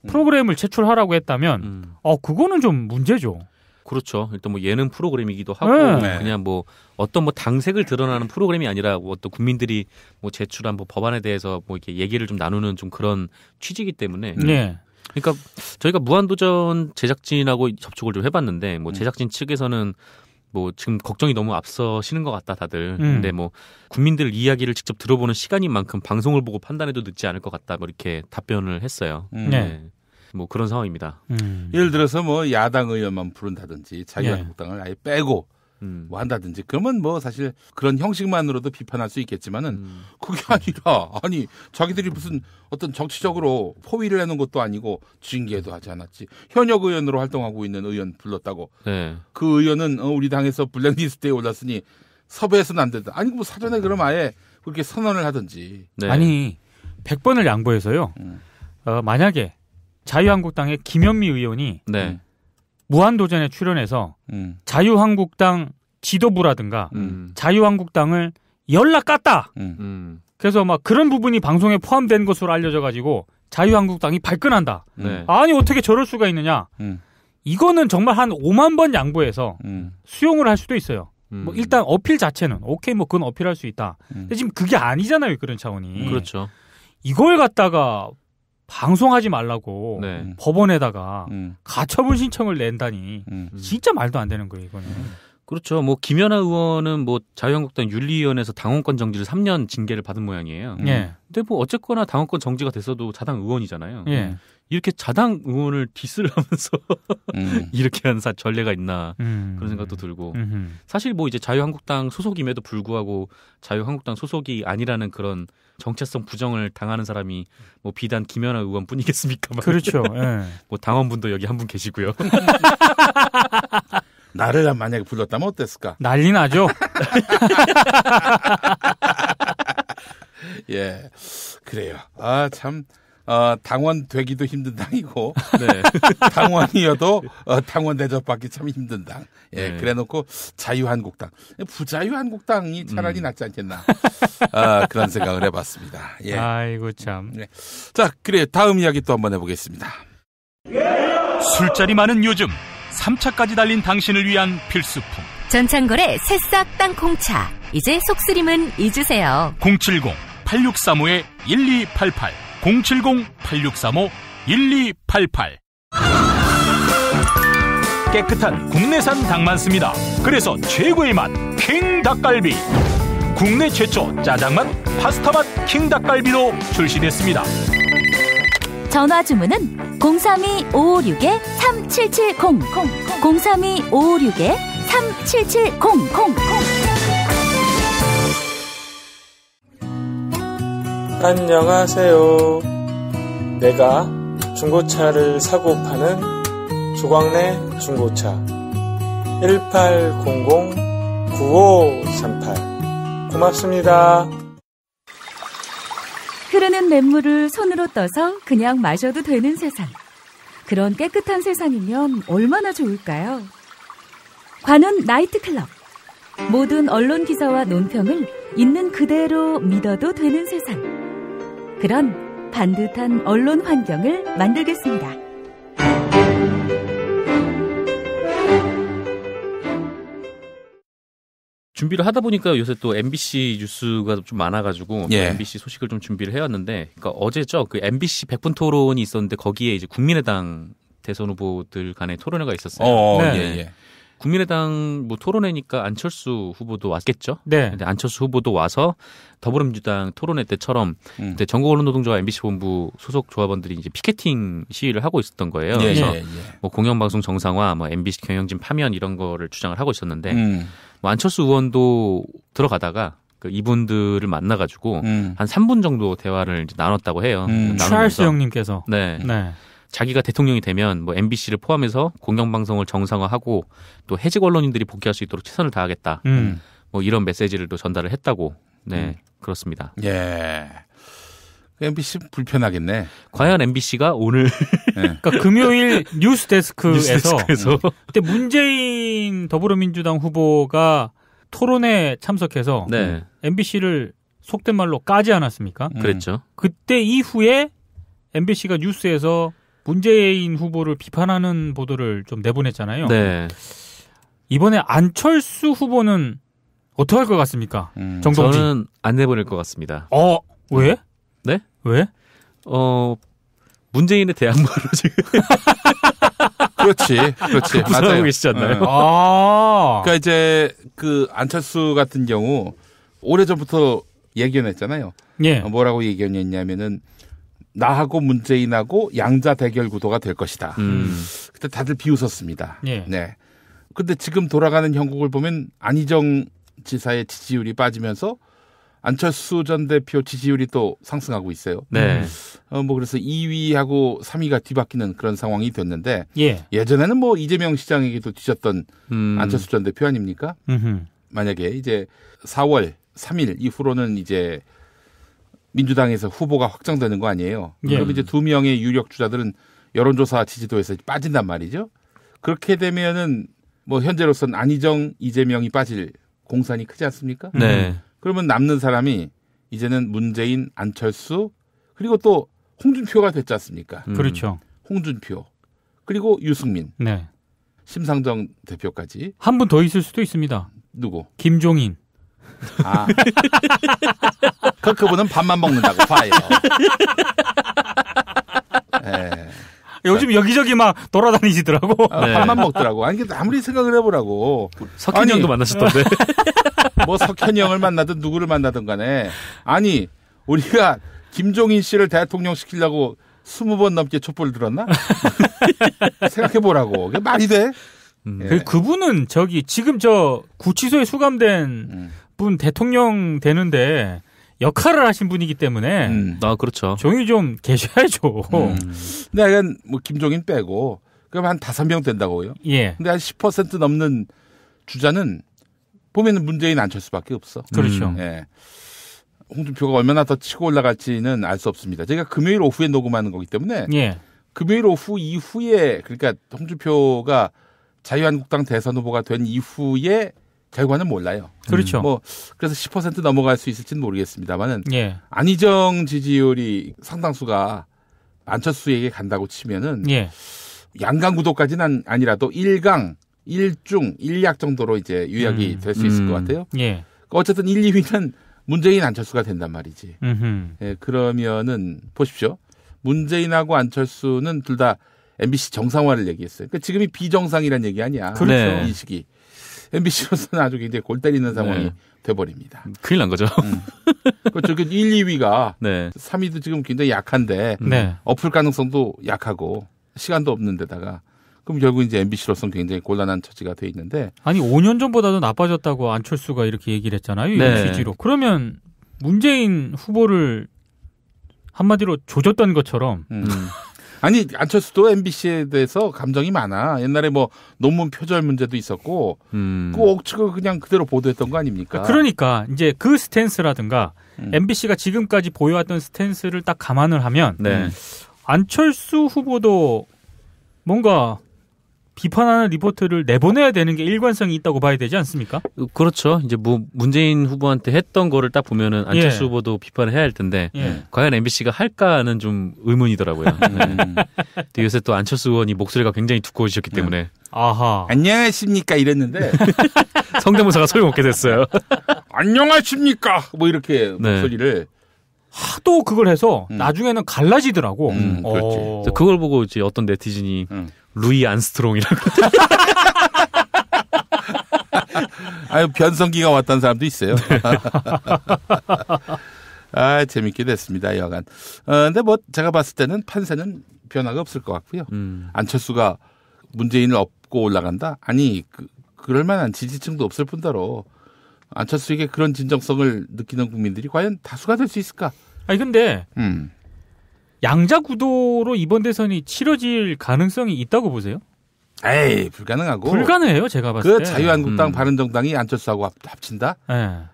프로그램을 제출하라고 했다면 그거는 좀 문제죠. 그렇죠. 일단 뭐 예능 프로그램이기도 하고 네. 그냥 뭐 어떤 뭐 당색을 드러나는 프로그램이 아니라 뭐 어떤 국민들이 뭐 제출한 뭐 법안에 대해서 뭐 이렇게 얘기를 좀 나누는 좀 그런 취지이기 때문에. 네. 그러니까 저희가 무한도전 제작진하고 접촉을 좀 해봤는데 뭐 제작진 측에서는 뭐 지금 걱정이 너무 앞서시는 것 같다 다들. 근데 뭐 국민들 이야기를 직접 들어보는 시간인 만큼 방송을 보고 판단해도 늦지 않을 것 같다. 뭐 이렇게 답변을 했어요. 네. 뭐 그런 상황입니다. 예를 들어서 뭐 야당 의원만 부른다든지 자유한국당을 아예 빼고 뭐 한다든지 그러면 뭐 사실 그런 형식만으로도 비판할 수 있겠지만은 그게 아니라 아니 자기들이 무슨 어떤 정치적으로 포위를 해놓은 것도 아니고 징계도 하지 않았지. 현역 의원으로 활동하고 있는 의원 불렀다고. 네. 그 의원은 우리 당에서 블랙리스트에 올랐으니 섭외해서는 안 된다. 아니 뭐 사전에 그럼 아예 그렇게 선언을 하든지. 네. 아니 100번을 양보해서요. 만약에 자유한국당의 김현미 의원이 네. 무한도전에 출연해서 자유한국당 지도부라든가 자유한국당을 연락 깠다. 그래서 막 그런 부분이 방송에 포함된 것으로 알려져가지고 자유한국당이 발끈한다. 네. 아니 어떻게 저럴 수가 있느냐. 이거는 정말 한 5만 번 양보해서 수용을 할 수도 있어요. 뭐 일단 어필 자체는 오케이 뭐 그건 어필할 수 있다. 근데 지금 그게 아니잖아요. 그런 차원이. 그렇죠. 이걸 갖다가 방송하지 말라고 네. 법원에다가 가처분 신청을 낸다니 진짜 말도 안 되는 거예요, 이거는. 그렇죠. 뭐 김연아 의원은 뭐 자유한국당 윤리위원회에서 당원권 정지를 3년 징계를 받은 모양이에요. 예. 근데 뭐 어쨌거나 당원권 정지가 됐어도 자당 의원이잖아요. 예. 이렇게 자당 의원을 디스를 하면서 이렇게 하는 전례가 있나 그런 생각도 들고 사실 뭐 이제 자유한국당 소속임에도 불구하고 자유한국당 소속이 아니라는 그런 정체성 부정을 당하는 사람이 뭐 비단 김연아 의원뿐이겠습니까? 그렇죠. 예. 뭐 당원분도 여기 한 분 계시고요. 나를 만약에 불렀다면 어땠을까? 난리 나죠. 예, 그래요. 아, 참. 당원 되기도 힘든 당이고, 네. 당원이어도 당원 대접받기 참 힘든 당. 예, 네. 그래놓고 자유한국당, 부자유한국당이 차라리 낫지 않겠나. 그런 생각을 해봤습니다. 예. 아이고 참. 네. 자, 그래 다음 이야기 또 한번 해보겠습니다. 술자리 많은 요즘 3차까지 달린 당신을 위한 필수품. 전창걸의 새싹 땅콩차. 이제 속쓰림은 잊으세요. 070-8635-1288 070-8635-1288 깨끗한 국내산 닭만 씁니다. 그래서 최고의 맛 킹 닭갈비. 국내 최초 짜장맛 파스타맛 킹 닭갈비로 출시됐습니다. 전화 주문은 032-556-3770 032-556-3770. 안녕하세요. 내가 중고차를 사고 파는 조광래 중고차 1800-9538 고맙습니다. 흐르는 냇물을 손으로 떠서 그냥 마셔도 되는 세상. 그런 깨끗한 세상이면 얼마나 좋을까요? 관훈 나이트클럽. 모든 언론 기사와 논평을 있는 그대로 믿어도 되는 세상. 그런 반듯한 언론 환경을 만들겠습니다. 준비를 하다 보니까 요새 또 MBC 뉴스가 좀 많아가지고 예. MBC 소식을 좀 준비를 해왔는데, 그러니까 어제죠. 그 MBC 100분 토론이 있었는데 거기에 이제 국민의당 대선 후보들 간의 토론회가 있었어요. 네. 예. 국민의당 뭐 토론회니까 안철수 후보도 왔겠죠. 네. 근데 안철수 후보도 와서 더불어민주당 토론회 때처럼 그때 전국언론노동조합 MBC 본부 소속 조합원들이 이제 피켓팅 시위를 하고 있었던 거예요. 그래서 뭐 공영방송 정상화, 뭐 MBC 경영진 파면 이런 거를 주장을 하고 있었는데 뭐 안철수 의원도 들어가다가 그 이분들을 만나가지고 한 3분 정도 대화를 이제 나눴다고 해요. 찰스 형님께서 네. 자기가 대통령이 되면 뭐 MBC를 포함해서 공영방송을 정상화하고 또 해직 언론인들이 복귀할 수 있도록 최선을 다하겠다. 뭐 이런 메시지를 또 전달을 했다고. 네, 그렇습니다. 예. MBC 불편하겠네. 과연 MBC가 오늘 그러니까 금요일 뉴스데스크에서 그때 문재인 더불어민주당 후보가 토론에 참석해서 MBC를 속된 말로 까지 않았습니까? 그랬죠. 그때 이후에 MBC가 뉴스에서 문재인 후보를 비판하는 보도를 좀 내보냈잖아요. 네. 이번에 안철수 후보는 어떻게 할 것 같습니까? 정동진. 저는 안 내보낼 것 같습니다. 왜? 네? 왜? 문재인의 대항마로 지금. 그렇지. 구상하고 계시지 않나요? 그러니까 이제 그 안철수 같은 경우 오래전부터 예견했잖아요. 예. 뭐라고 예견했냐면은 나하고 문재인하고 양자 대결 구도가 될 것이다. 그때 다들 비웃었습니다. 예. 네. 근데 지금 돌아가는 형국을 보면 안희정 지사의 지지율이 빠지면서 안철수 전 대표 지지율이 또 상승하고 있어요. 네. 뭐 그래서 2위하고 3위가 뒤바뀌는 그런 상황이 됐는데 예전에는 뭐 이재명 시장에게도 뒤졌던 안철수 전 대표 아닙니까? 만약에 이제 4월 3일 이후로는 이제 민주당에서 후보가 확정되는 거 아니에요. 그럼 이제 2명의 유력 주자들은 여론조사 지지도에서 빠진단 말이죠. 그렇게 되면은 뭐 현재로서는 안희정, 이재명이 빠질 공산이 크지 않습니까? 네. 그러면 남는 사람이 이제는 문재인, 안철수 그리고 또 홍준표가 됐지 않습니까? 그렇죠. 홍준표 그리고 유승민, 네. 심상정 대표까지 한 분 더 있을 수도 있습니다. 누구? 김종인. 아. 그분은 밥만 먹는다고 봐요. 네. 요즘 여기저기 막 돌아다니시더라고. 밥만 먹더라고. 아니, 아무리 생각을 해보라고. 석현이 형도 만나셨던데. 뭐 석현이 형을 만나든 누구를 만나든 간에. 아니, 우리가 김종인 씨를 대통령 시키려고 20번 넘게 촛불을 들었나? 생각해보라고. 그게 말이 돼? 예. 그분은 지금 구치소에 수감된 분 대통령 되는데 역할을 하신 분이기 때문에. 그렇죠. 종이 좀 계셔야죠. 근데 약간 뭐 김종인 빼고, 그럼 한 5명 된다고요? 예. 근데 한 10% 넘는 주자는 보면은 문재인 안철수밖에 없어. 그렇죠. 예. 홍준표가 얼마나 더 치고 올라갈지는 알 수 없습니다. 제가 금요일 오후에 녹음하는 거기 때문에. 예. 금요일 오후 이후에, 그러니까 홍준표가 자유한국당 대선 후보가 된 이후에 결과는 몰라요. 그렇죠. 그래서 10% 넘어갈 수 있을지는 모르겠습니다만은. 예. 안희정 지지율이 상당수가 안철수에게 간다고 치면은. 예. 양강 구도까지는 아니라도 1강, 1중, 1약 정도로 이제 유약이 될 수 있을 것 같아요. 예. 어쨌든 1, 2위는 문재인 안철수가 된단 말이지. 예, 그러면은 보십시오. 문재인하고 안철수는 둘 다 MBC 정상화를 얘기했어요. 그러니까 지금이 비정상이라는 얘기 아니야. 그렇죠. 이 시기. MBC로서는 아주 굉장히 골 때리는 상황이 돼버립니다. 큰일 난 거죠. 그렇죠. 1, 2위가 3위도 지금 굉장히 약한데 엎을 가능성도 약하고 시간도 없는 데다가 그럼 결국 이제 MBC로서는 굉장히 곤란한 처지가 돼 있는데. 아니 5년 전보다도 나빠졌다고 안철수가 이렇게 얘기를 했잖아요. 이 취지로. 그러면 문재인 후보를 한마디로 조졌던 것처럼. 아니 안철수도 MBC에 대해서 감정이 많아. 옛날에 뭐 논문 표절 문제도 있었고 그 억측을 그냥 그대로 보도했던 거 아닙니까? 그러니까 이제 그 스탠스라든가 MBC가 지금까지 보여왔던 스탠스를 딱 감안을 하면 안철수 후보도 뭔가 비판하는 리포트를 내보내야 되는 게 일관성이 있다고 봐야 되지 않습니까? 그렇죠. 이제 뭐 문재인 후보한테 했던 거를 딱 보면은 안철수 후보도 비판을 해야 할 텐데 과연 MBC가 할까는 좀 의문이더라고요. 근데 요새 또 안철수 의원이 목소리가 굉장히 두꺼워지셨기 때문에 아하. 안녕하십니까 이랬는데 성대모사가 소용없게 됐어요. 안녕하십니까 뭐 이렇게 목소리를 하도 그걸 해서 나중에는 갈라지더라고. 그렇지. 그걸 보고 이제 어떤 네티즌이 루이 안스트롱이라고. 아유, 변성기가 왔다는 사람도 있어요. 아, 재밌게 됐습니다, 여간. 근데 뭐 제가 봤을 때는 판세는 변화가 없을 것 같고요. 안철수가 문재인을 업고 올라간다? 아니, 그럴 만한 지지층도 없을 뿐더러 안철수에게 그런 진정성을 느끼는 국민들이 과연 다수가 될 수 있을까? 아니, 근데 양자 구도로 이번 대선이 치러질 가능성이 있다고 보세요? 에이, 불가능하고. 불가능해요, 제가 봤을 때. 자유한국당, 바른정당이 안철수하고 합친다?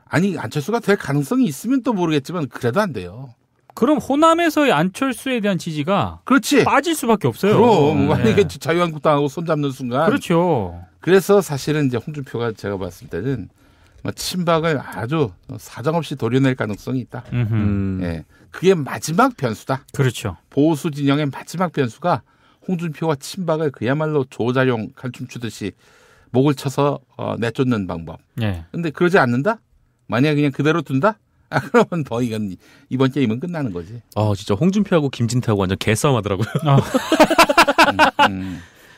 아니, 안철수가 될 가능성이 있으면 또 모르겠지만 그래도 안 돼요. 그럼 호남에서의 안철수에 대한 지지가 그렇지. 빠질 수밖에 없어요. 그럼 만약에 자유한국당하고 손잡는 순간. 그렇죠. 그래서 사실은 이제 홍준표가 제가 봤을 때는 친박을 아주 사정없이 도려낼 가능성이 있다. 예, 그게 마지막 변수다. 그렇죠. 보수 진영의 마지막 변수가 홍준표와 친박을 그야말로 조자룡 칼춤 추듯이 목을 쳐서 내쫓는 방법. 근데 그러지 않는다? 만약에 그냥 그대로 둔다? 그러면 더 이번 게임은 끝나는 거지. 진짜 홍준표하고 김진태하고 완전 개싸움 하더라고요.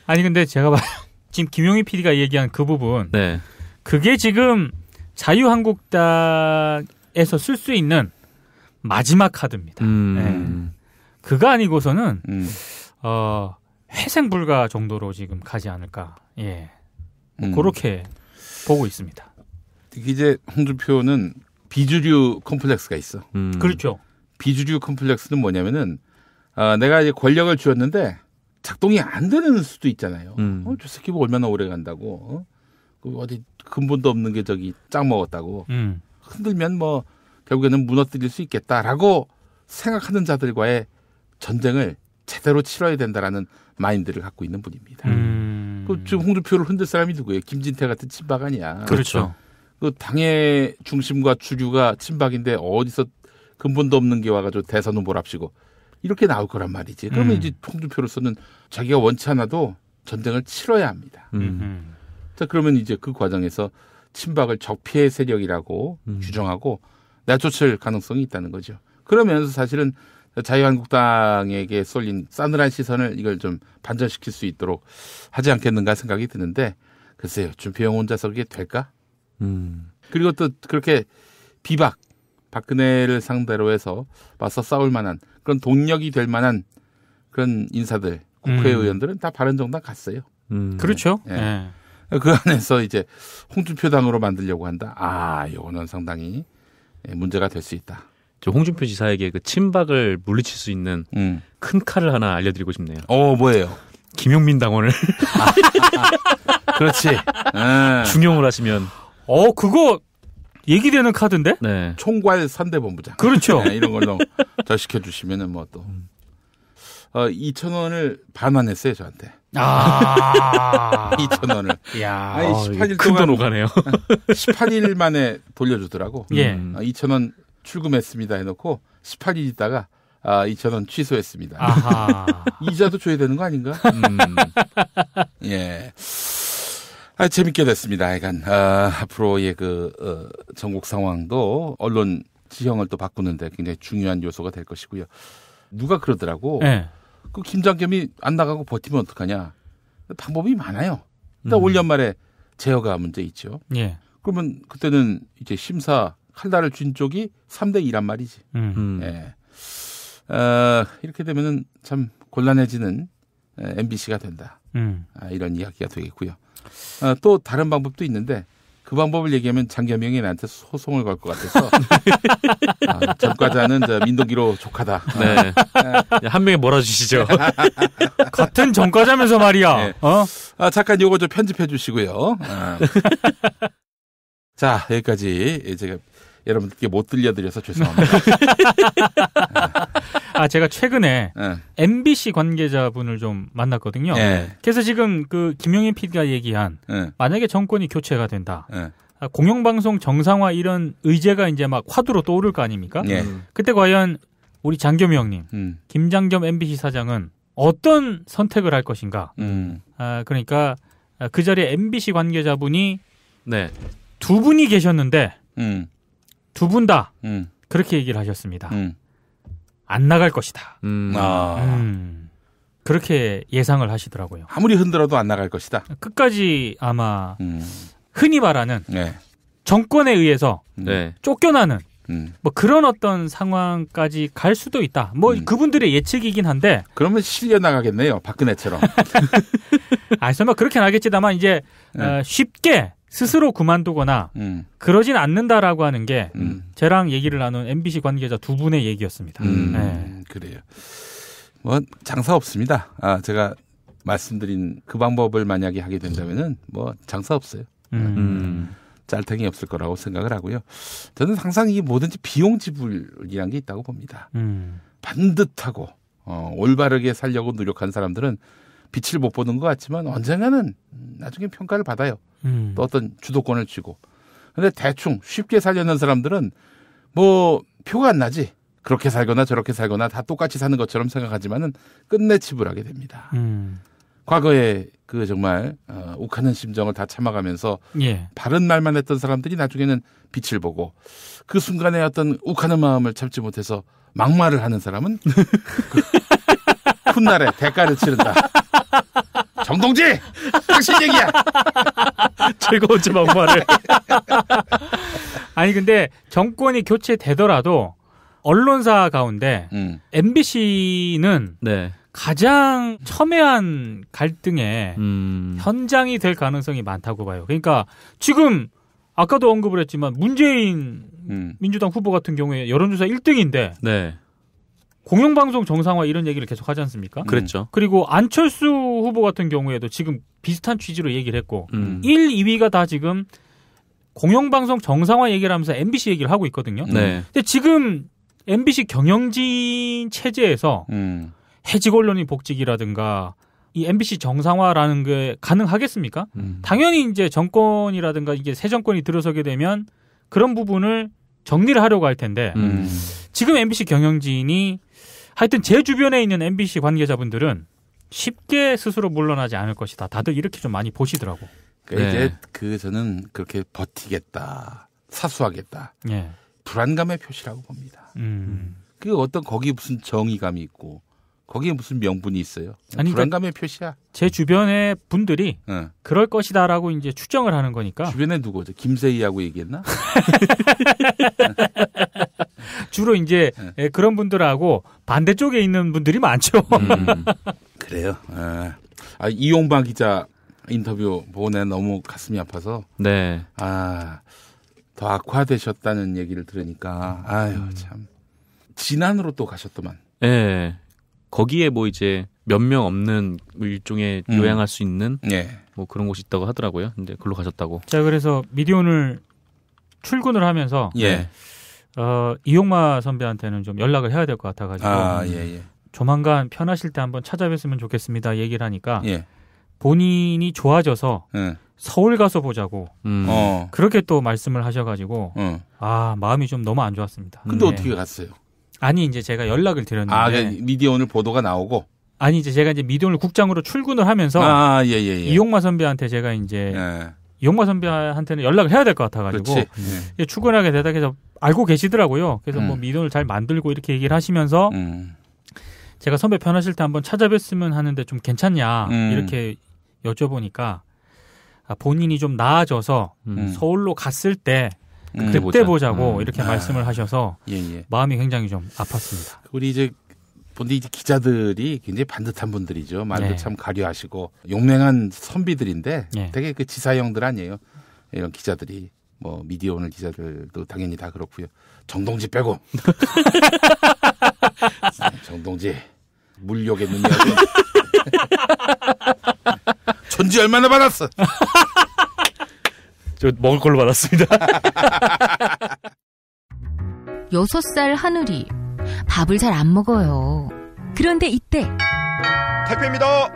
아니 근데 제가 지금 김용희 PD가 얘기한 그 부분, 그게 지금 자유한국당에서 쓸 수 있는 마지막 카드입니다. 그거 아니고서는 회생 불가 정도로 지금 가지 않을까. 그렇게 보고 있습니다. 이제 홍준표는 비주류 컴플렉스가 있어. 그렇죠. 비주류 컴플렉스는 뭐냐면은 내가 이제 권력을 쥐었는데 작동이 안 되는 수도 있잖아요. 저 새끼 뭐 얼마나 오래 간다고. 어디 근본도 없는 게 짱 먹었다고. 흔들면 뭐 결국에는 무너뜨릴 수 있겠다라고 생각하는 자들과의 전쟁을 제대로 치러야 된다라는 마인드를 갖고 있는 분입니다. 지금 홍준표를 흔들 사람이 누구예요? 김진태 같은 친박 아니야. 그렇죠. 그 당의 중심과 주류가 친박인데 어디서 근본도 없는 게 와가지고 대선 후보랍시고 이렇게 나올 거란 말이지. 그러면 이제 홍준표로서는 자기가 원치 않아도 전쟁을 치러야 합니다. 자, 그러면 이제 그 과정에서 친박을 적폐 세력이라고 규정하고 내쫓을 가능성이 있다는 거죠. 그러면서 사실은 자유한국당에게 쏠린 싸늘한 시선을 이걸 좀 반전시킬 수 있도록 하지 않겠는가 생각이 드는데 글쎄요. 준표형 혼자서 그게 될까? 그리고 또 그렇게 비박, 박근혜를 상대로 해서 맞서 싸울 만한 그런 동력이 될 만한 그런 인사들, 국회의원들은 다 바른정당 갔어요. 그렇죠. 예. 네. 그 안에서 이제 홍준표 당으로 만들려고 한다. 이거는 상당히 문제가 될 수 있다. 저 홍준표 지사에게 그 친박을 물리칠 수 있는 큰 칼을 하나 알려드리고 싶네요. 뭐예요? 김용민 당원을. 그렇지. 중용을 하시면. 그거 얘기되는 카드인데? 네. 총괄 선대본부장. 그렇죠. 네, 이런 걸로 더 시켜주시면은 뭐 또. 2,000원을 반환했어요, 저한테. 2,000원을. 야, 18일 큰 동안 돈 오가네요. 18일 만에 돌려주더라고. 예. 2,000원 출금했습니다 해놓고 18일 있다가 2,000원 취소했습니다. 이자도 줘야 되는 거 아닌가? 예. 재밌게 됐습니다. 하여간 앞으로의 전국 상황도 언론 지형을 또 바꾸는데 굉장히 중요한 요소가 될 것이고요. 누가 그러더라고. 네. 그 김장겸이 안 나가고 버티면 어떡하냐. 방법이 많아요. 일단 올 연말에 제어가 문제 있죠. 예. 그러면 그때는 이제 심사 칼날을 쥔 쪽이 3대2란 말이지. 예. 이렇게 되면은 참 곤란해지는 MBC가 된다. 이런 이야기가 되겠고요. 또 다른 방법도 있는데 그 방법을 얘기하면 장겸영이 나한테 소송을 걸 것 같아서 전과자는 민동기로 족하다. 네. 한 명에 몰아주시죠. 같은 전과자면서 말이야. 네. 잠깐 요거 좀 편집해 주시고요. 자, 여기까지 제가 여러분들께 못 들려드려서 죄송합니다. 제가 최근에 MBC 관계자분을 좀 만났거든요. 그래서 지금 그 김용민 PD가 얘기한 만약에 정권이 교체가 된다. 공영방송 정상화 이런 의제가 이제 막 화두로 떠오를 거 아닙니까? 그때 과연 우리 장겸영님, 김장겸 MBC 사장은 어떤 선택을 할 것인가? 그러니까 그 자리에 MBC 관계자분이 두 분이 계셨는데 두 분 다 그렇게 얘기를 하셨습니다. 안 나갈 것이다. 그렇게 예상을 하시더라고요. 아무리 흔들어도 안 나갈 것이다. 끝까지 아마 흔히 말하는 정권에 의해서 쫓겨나는 뭐 그런 어떤 상황까지 갈 수도 있다. 뭐 그분들의 예측이긴 한데. 그러면 실려 나가겠네요. 박근혜처럼. 설마 그렇게는 하겠지다만 이제 쉽게 스스로 그만두거나 그러진 않는다라고 하는 게 저랑 얘기를 나눈 MBC 관계자 두 분의 얘기였습니다. 그래요. 뭐 장사 없습니다. 제가 말씀드린 그 방법을 만약에 하게 된다면은 뭐 장사 없어요. 짤탱이 없을 거라고 생각을 하고요. 저는 항상 이게 뭐든지 비용 지불이란 게 있다고 봅니다. 반듯하고 올바르게 살려고 노력한 사람들은 빛을 못 보는 것 같지만 언젠가는 나중에 평가를 받아요. 또 어떤 주도권을 쥐고. 근데 대충 쉽게 살려는 사람들은 뭐 표가 안 나지. 그렇게 살거나 저렇게 살거나 다 똑같이 사는 것처럼 생각하지만은 끝내 지불하게 됩니다. 과거에 그 정말 욱하는 심정을 다 참아가면서 바른 말만 했던 사람들이 나중에는 빛을 보고 그 순간에 어떤 욱하는 마음을 참지 못해서 막말을 하는 사람은 훗날에 대가를 치른다. 정동지! 당신 얘기야! 즐거운 제 막말을. 아니 근데 정권이 교체되더라도 언론사 가운데 MBC는 가장 첨예한 갈등의 현장이 될 가능성이 많다고 봐요. 그러니까 지금 아까도 언급을 했지만 문재인 민주당 후보 같은 경우에 여론조사 1등인데 공영방송 정상화 이런 얘기를 계속 하지 않습니까? 그랬죠. 그리고 안철수 후보 같은 경우에도 지금 비슷한 취지로 얘기를 했고 1, 2위가 다 지금 공영방송 정상화 얘기를 하면서 MBC 얘기를 하고 있거든요. 근데 지금 MBC 경영진 체제에서 해직 언론인 복직이라든가 이 MBC 정상화라는 게 가능하겠습니까? 당연히 이제 정권이라든가 이게 새 정권이 들어서게 되면 그런 부분을 정리를 하려고 할 텐데 지금 MBC 경영진이 하여튼 제 주변에 있는 MBC 관계자분들은 쉽게 스스로 물러나지 않을 것이다. 다들 이렇게 좀 많이 보시더라고. 그러니까 이제 저는 그렇게 버티겠다, 사수하겠다. 예. 불안감의 표시라고 봅니다. 그 어떤 거기에 무슨 정의감이 있고 거기에 무슨 명분이 있어요. 아니, 불안감의 표시야. 제 주변의 분들이 그럴 것이다라고 이제 추정을 하는 거니까. 주변에 누구죠? 김세희하고 얘기했나? 주로 이제 그런 분들하고 반대쪽에 있는 분들이 많죠. 그래요. 이용박 기자 인터뷰 보고 내가 너무 가슴이 아파서. 네. 더 악화되셨다는 얘기를 들으니까 아유 참 진안으로 또 가셨더만. 네. 거기에 뭐 이제 몇 명 없는 일종의 요양할 수 있는 뭐 그런 곳이 있다고 하더라고요. 근데 글로 가셨다고. 자, 그래서 미디어오늘 출근을 하면서 이용마 선배한테는 좀 연락을 해야 될 것 같아가지고 조만간 편하실 때 한번 찾아뵀으면 좋겠습니다. 얘기를 하니까 본인이 좋아져서 서울 가서 보자고 그렇게 또 말씀을 하셔가지고 마음이 좀 너무 안 좋았습니다. 근데 어떻게 갔어요? 아니 이제 제가 연락을 드렸는데 미디어오늘 보도가 나오고 아니 이제 제가 이제 미디어오늘 국장으로 출근을 하면서 이용마 선배한테 제가 이제 이용마 선배한테는 연락을 해야 될 것 같아가지고 출근하게 되다 해서 알고 계시더라고요. 그래서 뭐 미디어오늘 잘 만들고 이렇게 얘기를 하시면서 제가 선배 편하실 때 한번 찾아뵀으면 하는데 좀 괜찮냐 이렇게 여쭤보니까 본인이 좀 나아져서 서울로 갔을 때 그때 보자고 이렇게 말씀을 하셔서 마음이 굉장히 좀 아팠습니다. 우리 이제 기자들이 굉장히 반듯한 분들이죠. 말도 참 가려하시고 용맹한 선비들인데 되게 그 지사형들 아니에요. 이런 기자들이 뭐 미디어오늘 기자들도 당연히 다 그렇고요. 정동지 빼고 정동지 물욕의 눈이 아주 천지 얼마나 받았어. 저 먹을 걸로 받았습니다. 6살 하늘이 밥을 잘 안 먹어요. 그런데 이때 택배입니다.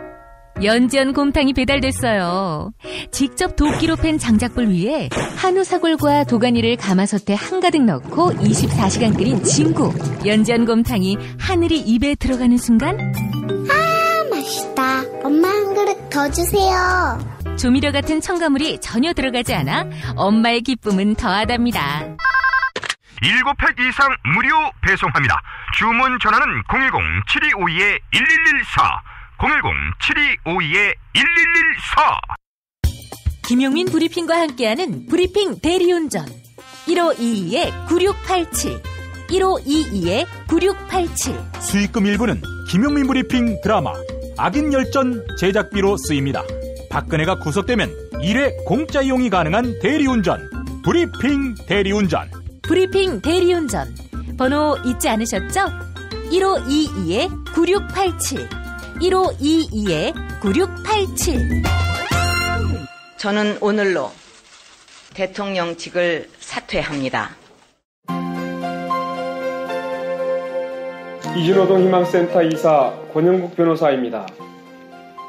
연지연 곰탕이 배달됐어요. 직접 도끼로 팬 장작불 위에 한우 사골과 도가니를 가마솥에 한가득 넣고 24시간 끓인 진구. 연지연 곰탕이 하늘이 입에 들어가는 순간 맛있다. 엄마 한 그릇 더 주세요. 조미료 같은 첨가물이 전혀 들어가지 않아 엄마의 기쁨은 더하답니다. 7팩 이상 무료 배송합니다. 주문 전화는 010-7252-1114 010-7252-1114. 김용민 브리핑과 함께하는 브리핑 대리운전 1522-9687 1522-9687. 수익금 일부는 김용민 브리핑 드라마 악인 열전 제작비로 쓰입니다. 박근혜가 구속되면 1회 공짜 이용이 가능한 대리운전 브리핑 대리운전. 브리핑 대리운전 번호 잊지 않으셨죠? 1522-9687 1522-9687. 저는 오늘로 대통령직을 사퇴합니다. 이주노동 희망센터 이사 권영국 변호사입니다.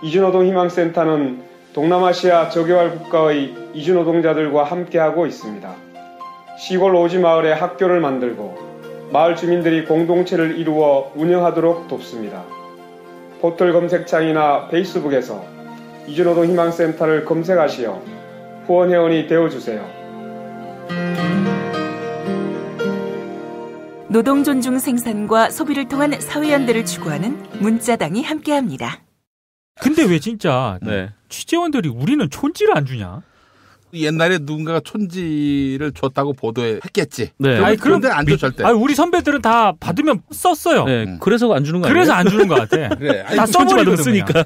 이주노동 희망센터는 동남아시아 저개발 국가의 이주노동자들과 함께하고 있습니다. 시골 오지 마을에 학교를 만들고 마을 주민들이 공동체를 이루어 운영하도록 돕습니다. 포털 검색창이나 페이스북에서 이주노동 희망센터를 검색하시어 후원회원이 되어주세요. 노동 존중 생산과 소비를 통한 사회연대를 추구하는 문자당이 함께합니다. 근데 왜 진짜 취재원들이 우리는 촌지를 안 주냐? 옛날에 누군가가 촌지를 줬다고 보도했겠지. 그런데 안 줘 절대. 우리 선배들은 다 받으면 썼어요. 그래서 안 주는 거 아니에요? 그래서 안 주는 것 같아. 그래. 다 써버리거든 쓰니까.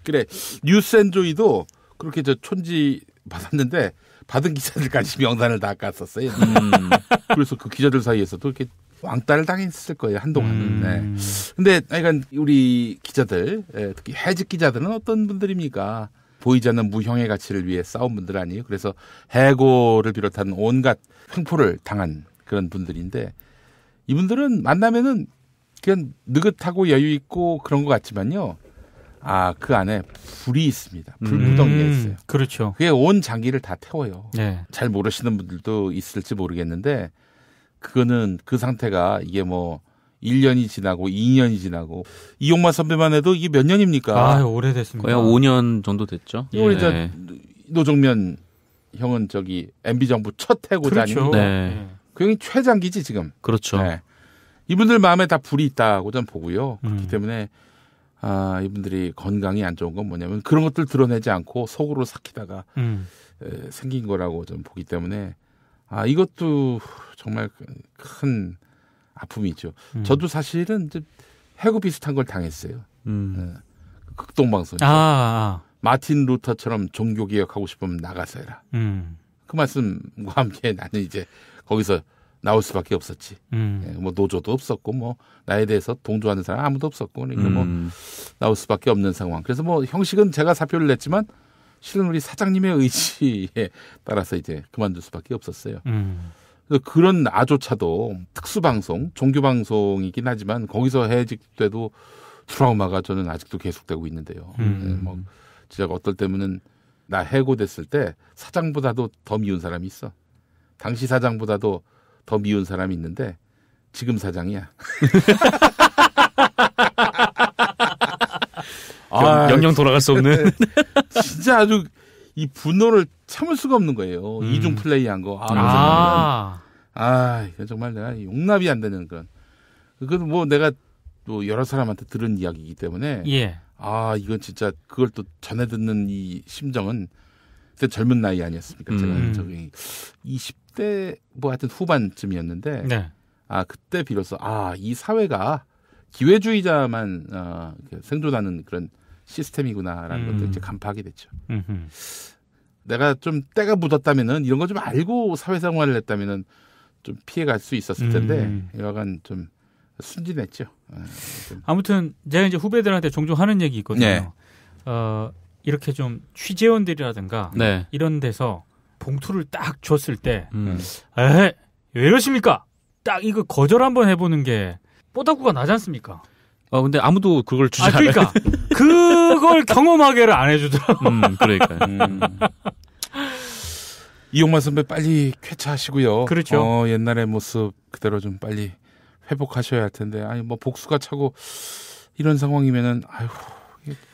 그래. 뉴스앤조이도 그렇게 저촌지 받았는데 받은 기자들까지 명단을 다 깠었어요. 그래서 그 기자들 사이에서도 이렇게 왕따를 당했을 거예요, 한동안은. 근데 그러니까 우리 기자들, 특히 해직 기자들은 어떤 분들입니까? 보이지 않는 무형의 가치를 위해 싸운 분들 아니에요. 그래서 해고를 비롯한 온갖 횡포를 당한 그런 분들인데 이분들은 만나면은 그냥 느긋하고 여유 있고 그런 것 같지만요. 그 안에 불이 있습니다. 불구덩이가 있어요. 그렇죠. 그게 온 장기를 다 태워요. 네. 잘 모르시는 분들도 있을지 모르겠는데 그거는 그 상태가 이게 뭐 1년이 지나고 2년이 지나고 이용마 선배만 해도 이게 몇 년입니까? 오래됐습니다. 거의 5년 정도 됐죠. 우리 노정면 형은 저기 MB 정부 첫 해고자니. 그렇죠. 네. 그 형이 최장기지 지금. 그렇죠. 네. 이분들 마음에 다 불이 있다고 저는 보고요. 그렇기 때문에 이분들이 건강이 안 좋은 건 뭐냐면 그런 것들 드러내지 않고 속으로 삭히다가 생긴 거라고 저는 보기 때문에 이것도 정말 큰 아픔이죠. 저도 사실은 이제 해고 비슷한 걸 당했어요. 극동방송에서. 마틴 루터처럼 종교개혁하고 싶으면 나가서 해라. 그 말씀과 함께 나는 이제 거기서 나올 수밖에 없었지. 뭐 노조도 없었고 뭐 나에 대해서 동조하는 사람 아무도 없었고 그러니까 뭐 나올 수밖에 없는 상황. 그래서 뭐 형식은 제가 사표를 냈지만 실은 우리 사장님의 의지에 따라서 이제 그만둘 수밖에 없었어요. 그래서 그런 나조차도 특수방송, 종교방송이긴 하지만 거기서 해직돼도 트라우마가 저는 아직도 계속되고 있는데요. 뭐 진짜 어떨 때면은 나 해고됐을 때 사장보다도 더 미운 사람이 있어. 당시 사장보다도 더 미운 사람이 있는데 지금 사장이야. 영영 돌아갈 수 없는. 진짜 아주 이 분노를 참을 수가 없는 거예요. 이중 플레이한 거. 이거 정말 내가 용납이 안 되는 그런. 그건 뭐 내가 또 여러 사람한테 들은 이야기이기 때문에. 예. 이건 진짜 그걸 또 전해 듣는 이 심정은 그때 젊은 나이 아니었습니까? 제가 저기 20대 뭐 하여튼 후반쯤이었는데. 네. 그때 비로소 이 사회가 기회주의자만 생존하는 그런 시스템이구나라는 것도 이제 간파하게 됐죠. 내가 좀 때가 묻었다면은 이런 거 좀 알고 사회생활을 했다면은 좀 피해갈 수 있었을 텐데 여하간 좀 순진했죠. 아무튼 제가 이제 후배들한테 종종 하는 얘기 있거든요. 네. 이렇게 좀 취재원들이라든가 네. 이런 데서 봉투를 딱 줬을 때, 왜 이러십니까? 딱 이거 거절 한번 해보는 게 뽀다구가 나지 않습니까? 근데 아무도 그걸 주지 않아요. 그러니까 그걸 경험하게를 안 해주더라고. 그러니까. 이용만 선배 빨리 쾌차하시고요. 그렇죠. 옛날의 모습 그대로 좀 빨리 회복하셔야 할 텐데, 뭐 복수가 차고 이런 상황이면은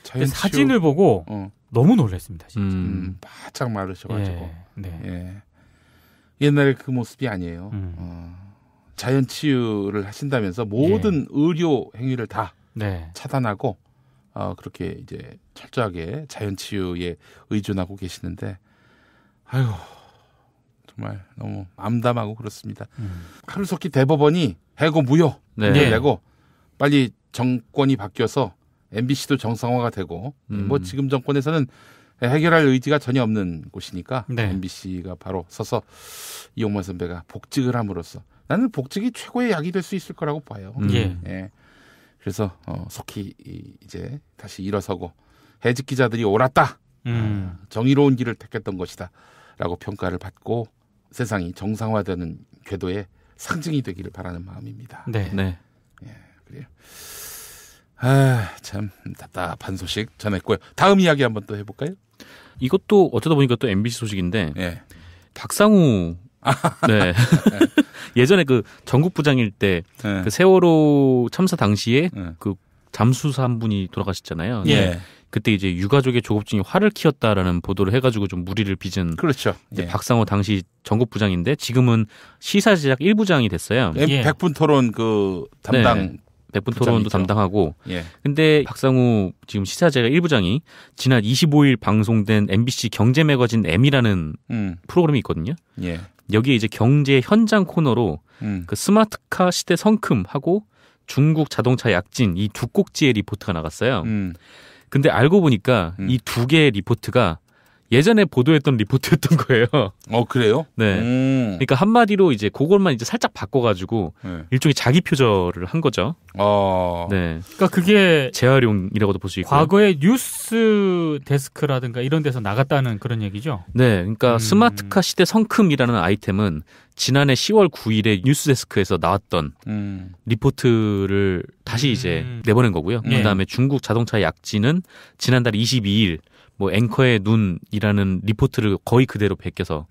자연 사진을 보고 너무 놀랐습니다. 진짜. 바짝 마르셔가지고. 네. 옛날에 그 모습이 아니에요. 자연 치유를 하신다면서 모든 의료 행위를 다 차단하고 그렇게 이제 철저하게 자연 치유에 의존하고 계시는데, 정말 너무 암담하고 그렇습니다. 하루속히 대법원이 해고 무효 내고 빨리 정권이 바뀌어서 MBC도 정상화가 되고 뭐 지금 정권에서는 해결할 의지가 전혀 없는 곳이니까 MBC가 바로 서서 이용만 선배가 복직을 함으로써 나는 복직이 최고의 약이 될 수 있을 거라고 봐요. 그래서 속히 이제 다시 일어서고 해직 기자들이 옳았다. 정의로운 길을 택했던 것이다. 라고 평가를 받고 세상이 정상화되는 궤도의 상징이 되기를 바라는 마음입니다. 네. 그래요. 참 답답한 소식 전했고요. 다음 이야기 한번 또 해볼까요? 이것도 어쩌다 보니까 또 MBC 소식인데 박상우 예전에 그 전국부장일 때 그 세월호 참사 당시에 그 잠수사 한 분이 돌아가셨잖아요. 그때 이제 유가족의 조급증이 화를 키웠다라는 보도를 해가지고 좀 무리를 빚은 그렇죠. 박상호 당시 전국부장인데 지금은 시사제작 1부장이 됐어요. 100분 토론 그 담당 100분 토론도 담당하고. 예. 근데 박상우 지금 시사제가 1부장이 지난 25일 방송된 MBC 경제 매거진 M이라는 프로그램이 있거든요. 예. 여기에 이제 경제 현장 코너로 그 스마트카 시대 성큼하고 중국 자동차 약진 이 두 꼭지의 리포트가 나갔어요. 근데 알고 보니까 이 두 개의 리포트가 예전에 보도했던 리포트였던 거예요. 그래요? 네. 그러니까 한마디로 이제 그것만 이제 살짝 바꿔가지고 일종의 자기 표절을 한 거죠. 네. 그러니까 그게 재활용이라고도 볼 수 있고. 과거에 뉴스 데스크라든가 이런 데서 나갔다는 그런 얘기죠. 네. 그러니까 스마트카 시대 성큼이라는 아이템은 지난해 10월 9일에 뉴스데스크에서 나왔던 리포트를 다시 이제 내보낸 거고요. 그다음에 중국 자동차 약진은 지난달 22일 뭐 앵커의 눈이라는 리포트를 거의 그대로 베껴서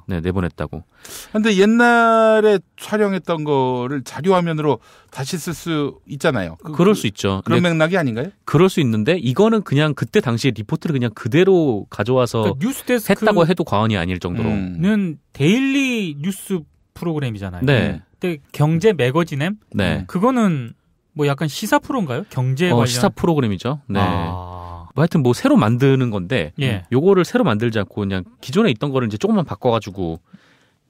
네, 내보냈다고. 근데 옛날에 촬영했던 거를 자료화면으로 다시 쓸 수 있잖아요. 그럴 수 있죠. 그런 맥락이 아닌가요? 그럴 수 있는데 이거는 그냥 그때 당시에 리포트를 그냥 그대로 가져와서 그러니까 뉴스데스크 했다고 해도 과언이 아닐 정도로는 데일리 뉴스 프로그램이잖아요. 네. 근데 경제 매거진엠? 네. 그거는 뭐 약간 시사 프로인가요? 경제 관련 시사 프로그램이죠. 네. 뭐 하여튼 뭐 새로 만드는 건데 요거를 새로 만들지 않고 그냥 기존에 있던 거를 이제 조금만 바꿔가지고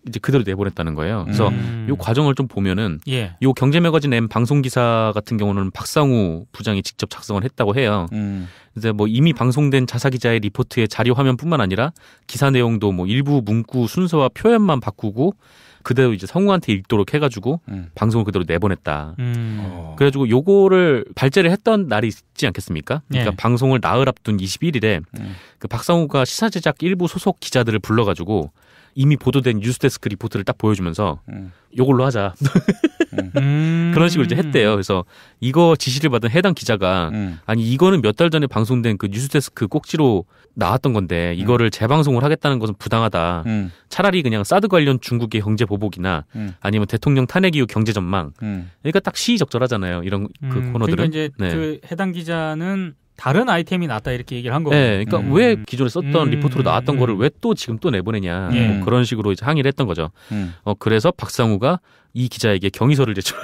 이제 그대로 내보냈다는 거예요. 그래서 요 과정을 좀 보면은 요 경제 매거진 M 방송 기사 같은 경우는 박상우 부장이 직접 작성을 했다고 해요. 이제 뭐 이미 방송된 자사 기자의 리포트의 자료 화면뿐만 아니라 기사 내용도 뭐 일부 문구 순서와 표현만 바꾸고 그대로 이제 성우한테 읽도록 해가지고 방송을 그대로 내보냈다. 그래가지고 요거를 발제를 했던 날이 있지 않겠습니까? 그러니까 방송을 나흘 앞둔 21일에 그 박상우가 시사 제작 일부 소속 기자들을 불러가지고 이미 보도된 뉴스데스크 리포트를 딱 보여주면서 요걸로 하자. 그런 식으로 이제 했대요. 그래서 이거 지시를 받은 해당 기자가 아니 이거는 몇 달 전에 방송된 그 뉴스데스크 꼭지로 나왔던 건데 이거를 재방송을 하겠다는 것은 부당하다. 차라리 그냥 사드 관련 중국의 경제 보복이나 아니면 대통령 탄핵 이후 경제 전망. 그러니까 딱 시의적절하잖아요. 이런 그 코너들은. 그러니까 이제 그 해당 기자는 다른 아이템이 나왔다 이렇게 얘기를 한 거예요. 네, 그러니까 왜 기존에 썼던 리포트로 나왔던 거를 왜 또 지금 또 내보내냐 뭐 그런 식으로 이제 항의를 했던 거죠. 그래서 박상우가 이 기자에게 경위서를 제출.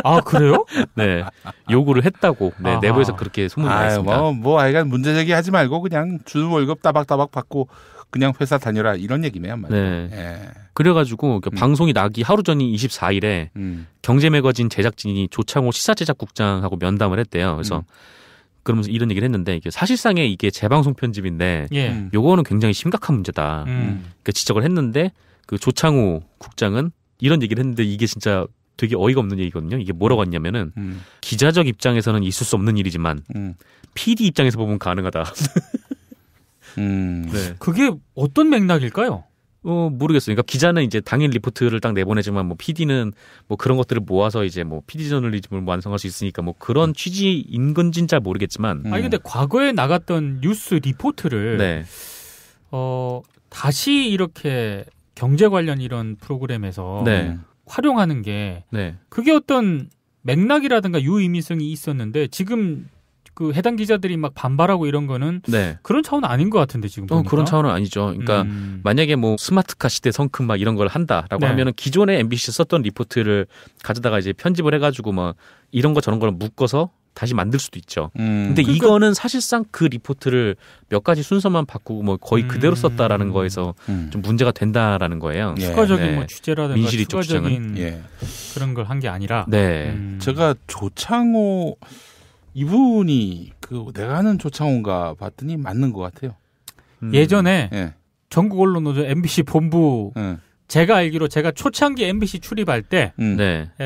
아 그래요? 네, 요구를 했다고. 네, 내부에서 그렇게 소문이 나 있습니다. 뭐 하여간 문제 제기하지 말고 그냥 주 월급 따박따박 받고 그냥 회사 다녀라 이런 얘기네요. 네. 그래가지고 방송이 나기 하루 전인 24일에 경제 매거진 제작진이 조창호 시사제작국장하고 면담을 했대요. 그래서 그러면서 이런 얘기를 했는데 이게 사실상의 이게 재방송 편집인데 요거는 굉장히 심각한 문제다. 그러니까 지적을 했는데 그 조창호 국장은 이런 얘기를 했는데 이게 진짜 되게 어이가 없는 얘기거든요. 이게 뭐라고 했냐면은 기자적 입장에서는 있을 수 없는 일이지만 PD 입장에서 보면 가능하다. 네. 그게 어떤 맥락일까요? 모르겠어요. 그러니까 기자는 이제 당일 리포트를 딱 내보내지만 뭐 PD는 뭐 그런 것들을 모아서 이제 뭐 PD 저널리즘을 완성할 수 있으니까 뭐 그런 취지인 건지는 잘 모르겠지만. 아니 근데 과거에 나갔던 뉴스 리포트를 다시 이렇게 경제 관련 이런 프로그램에서 활용하는 게 그게 어떤 맥락이라든가 유의미성이 있었는데 지금 그 해당 기자들이 막 반발하고 이런 거는 그런 차원은 아닌 것 같은데 지금 보니까. 그런 차원은 아니죠. 그러니까 만약에 뭐 스마트카 시대 성큼 막 이런 걸 한다라고 하면은 기존에 MBC 썼던 리포트를 가져다가 이제 편집을 해가지고 뭐 이런 거 저런 걸 묶어서 다시 만들 수도 있죠. 근데 그러니까, 이거는 사실상 그 리포트를 몇 가지 순서만 바꾸고 뭐 거의 그대로 썼다라는 거에서 좀 문제가 된다라는 거예요. 추가적인 뭐 취재라든가 민실이 추가적인 그런 걸 한 게 아니라. 제가 조창호 이분이 그 내가 아는 조창호인가 봤더니 맞는 것 같아요. 예전에 전국 언론 노조 MBC 본부 제가 알기로 제가 초창기 MBC 출입할 때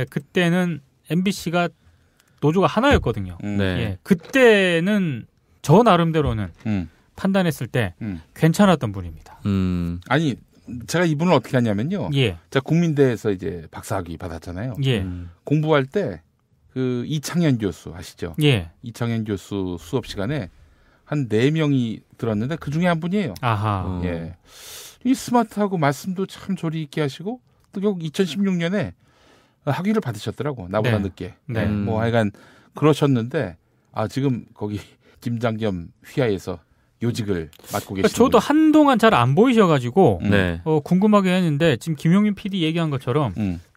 그때는 MBC가 노조가 하나였거든요. 그때는 저 나름대로는 판단했을 때 괜찮았던 분입니다. 아니 제가 이분을 어떻게 하냐면요. 제가 국민대에서 이제 박사학위 받았잖아요. 공부할 때 그 이창현 교수 아시죠? 이창현 교수 수업 시간에 한 4명이 들었는데 그 중에 한 분이에요. 이 스마트하고 말씀도 참 조리 있게 하시고 또 결국 2016년에 학위를 받으셨더라고. 나보다 늦게. 뭐 하여간 그러셨는데 지금 거기 김장겸 휘하에서 요직을 맡고 계시는. 저도 한동안 잘 안 보이셔가지고 궁금하게 했는데 지금 김용민 PD 얘기한 것처럼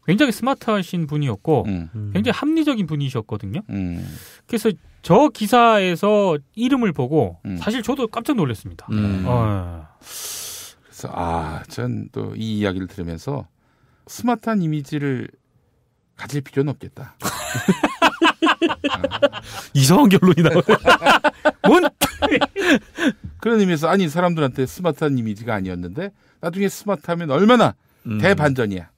굉장히 스마트하신 분이었고 굉장히 합리적인 분이셨거든요. 그래서 저 기사에서 이름을 보고 사실 저도 깜짝 놀랐습니다. 그래서 전 또 이 이야기를 들으면서 스마트한 이미지를 가질 필요는 없겠다. 이상한 결론이 나와요. 뭔? 그런 의미에서 아니 사람들한테 스마트한 이미지가 아니었는데 나중에 스마트하면 얼마나 대반전이야.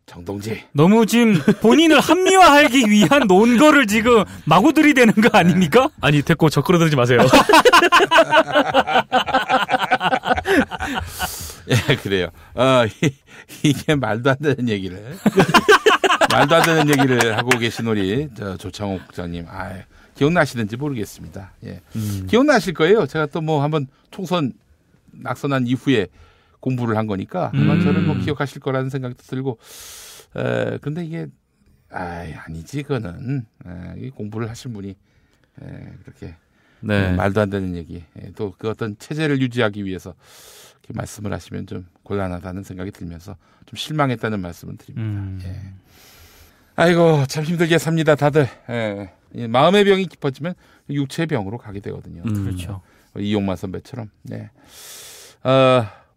정동지. 너무 지금 본인을 합리화하기 위한 논거를 지금 마구 들이대는 거 아닙니까? 아니 됐고 저 끌어들이지 마세요. 그래요. 이게 말도 안 되는 얘기를 하고 계신 우리 조창호 국장님. 기억나시는지 모르겠습니다. 예. 기억나실 거예요. 제가 또 뭐 한번 총선 낙선한 이후에 공부를 한 거니까 아마 저를 뭐 기억하실 거라는 생각도 들고 근데 이게 아니지 그거는 공부를 하신 분이 그렇게 말도 안 되는 얘기 또 그 어떤 체제를 유지하기 위해서 이렇게 말씀을 하시면 좀 곤란하다는 생각이 들면서 좀 실망했다는 말씀을 드립니다. 예. 아이고 참 힘들게 삽니다 다들. 마음의 병이 깊어지면 육체의 병으로 가게 되거든요. 그렇죠. 이용만 선배처럼. 네.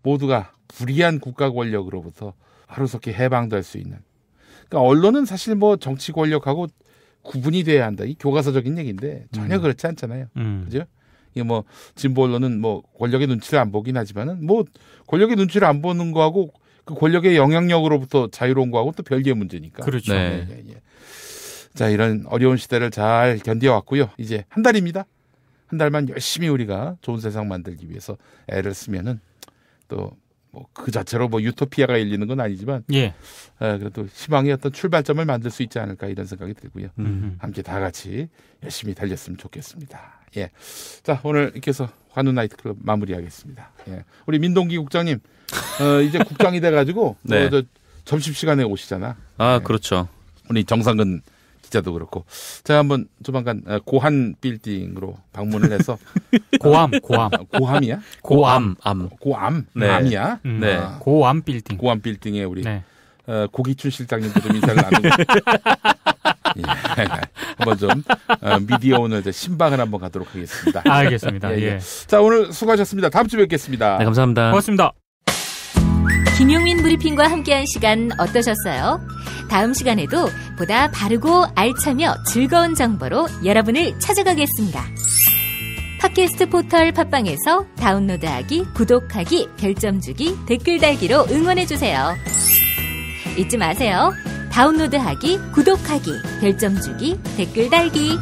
모두가 불의한 국가 권력으로부터 하루속히 해방될 수 있는. 그러니까 언론은 사실 뭐 정치 권력하고 구분이 돼야 한다. 이 교과서적인 얘기인데 전혀 그렇지 않잖아요. 그죠? 이게 뭐 진보 언론은 뭐 권력의 눈치를 안 보긴 하지만은 뭐 권력의 눈치를 안 보는 거하고 그 권력의 영향력으로부터 자유로운 거하고 또 별개의 문제니까. 그렇죠. 네. 자, 이런 어려운 시대를 잘 견뎌왔고요. 이제 한 달입니다. 한 달만 열심히 우리가 좋은 세상 만들기 위해서 애를 쓰면은 또 뭐 그 자체로 뭐 유토피아가 열리는 건 아니지만 그래도 희망의 어떤 출발점을 만들 수 있지 않을까 이런 생각이 들고요. 함께 다 같이 열심히 달렸으면 좋겠습니다. 예. 자, 오늘 이렇게 해서 관훈나이트클럽 마무리하겠습니다. 예. 우리 민동기 국장님 이제 국장이 돼가지고 저 점심시간에 오시잖아. 그렇죠. 우리 정상근 기자도 그렇고 제가 한번 조만간 고한 빌딩으로 방문을 해서 고함이야? 고암이야? 네. 고암 빌딩. 고암 빌딩에 우리 고기춘 실장님도 좀 인사를 나누고 한번 좀 미디어 오늘 신방을 한번 가도록 하겠습니다. 알겠습니다. 자, 오늘 수고하셨습니다. 다음 주에 뵙겠습니다. 네, 감사합니다. 고맙습니다. 김용민 브리핑과 함께한 시간 어떠셨어요? 다음 시간에도 보다 바르고 알차며 즐거운 정보로 여러분을 찾아가겠습니다. 팟캐스트 포털 팟빵에서 다운로드하기, 구독하기, 별점 주기, 댓글 달기로 응원해주세요. 잊지 마세요. 다운로드하기, 구독하기, 별점 주기, 댓글 달기.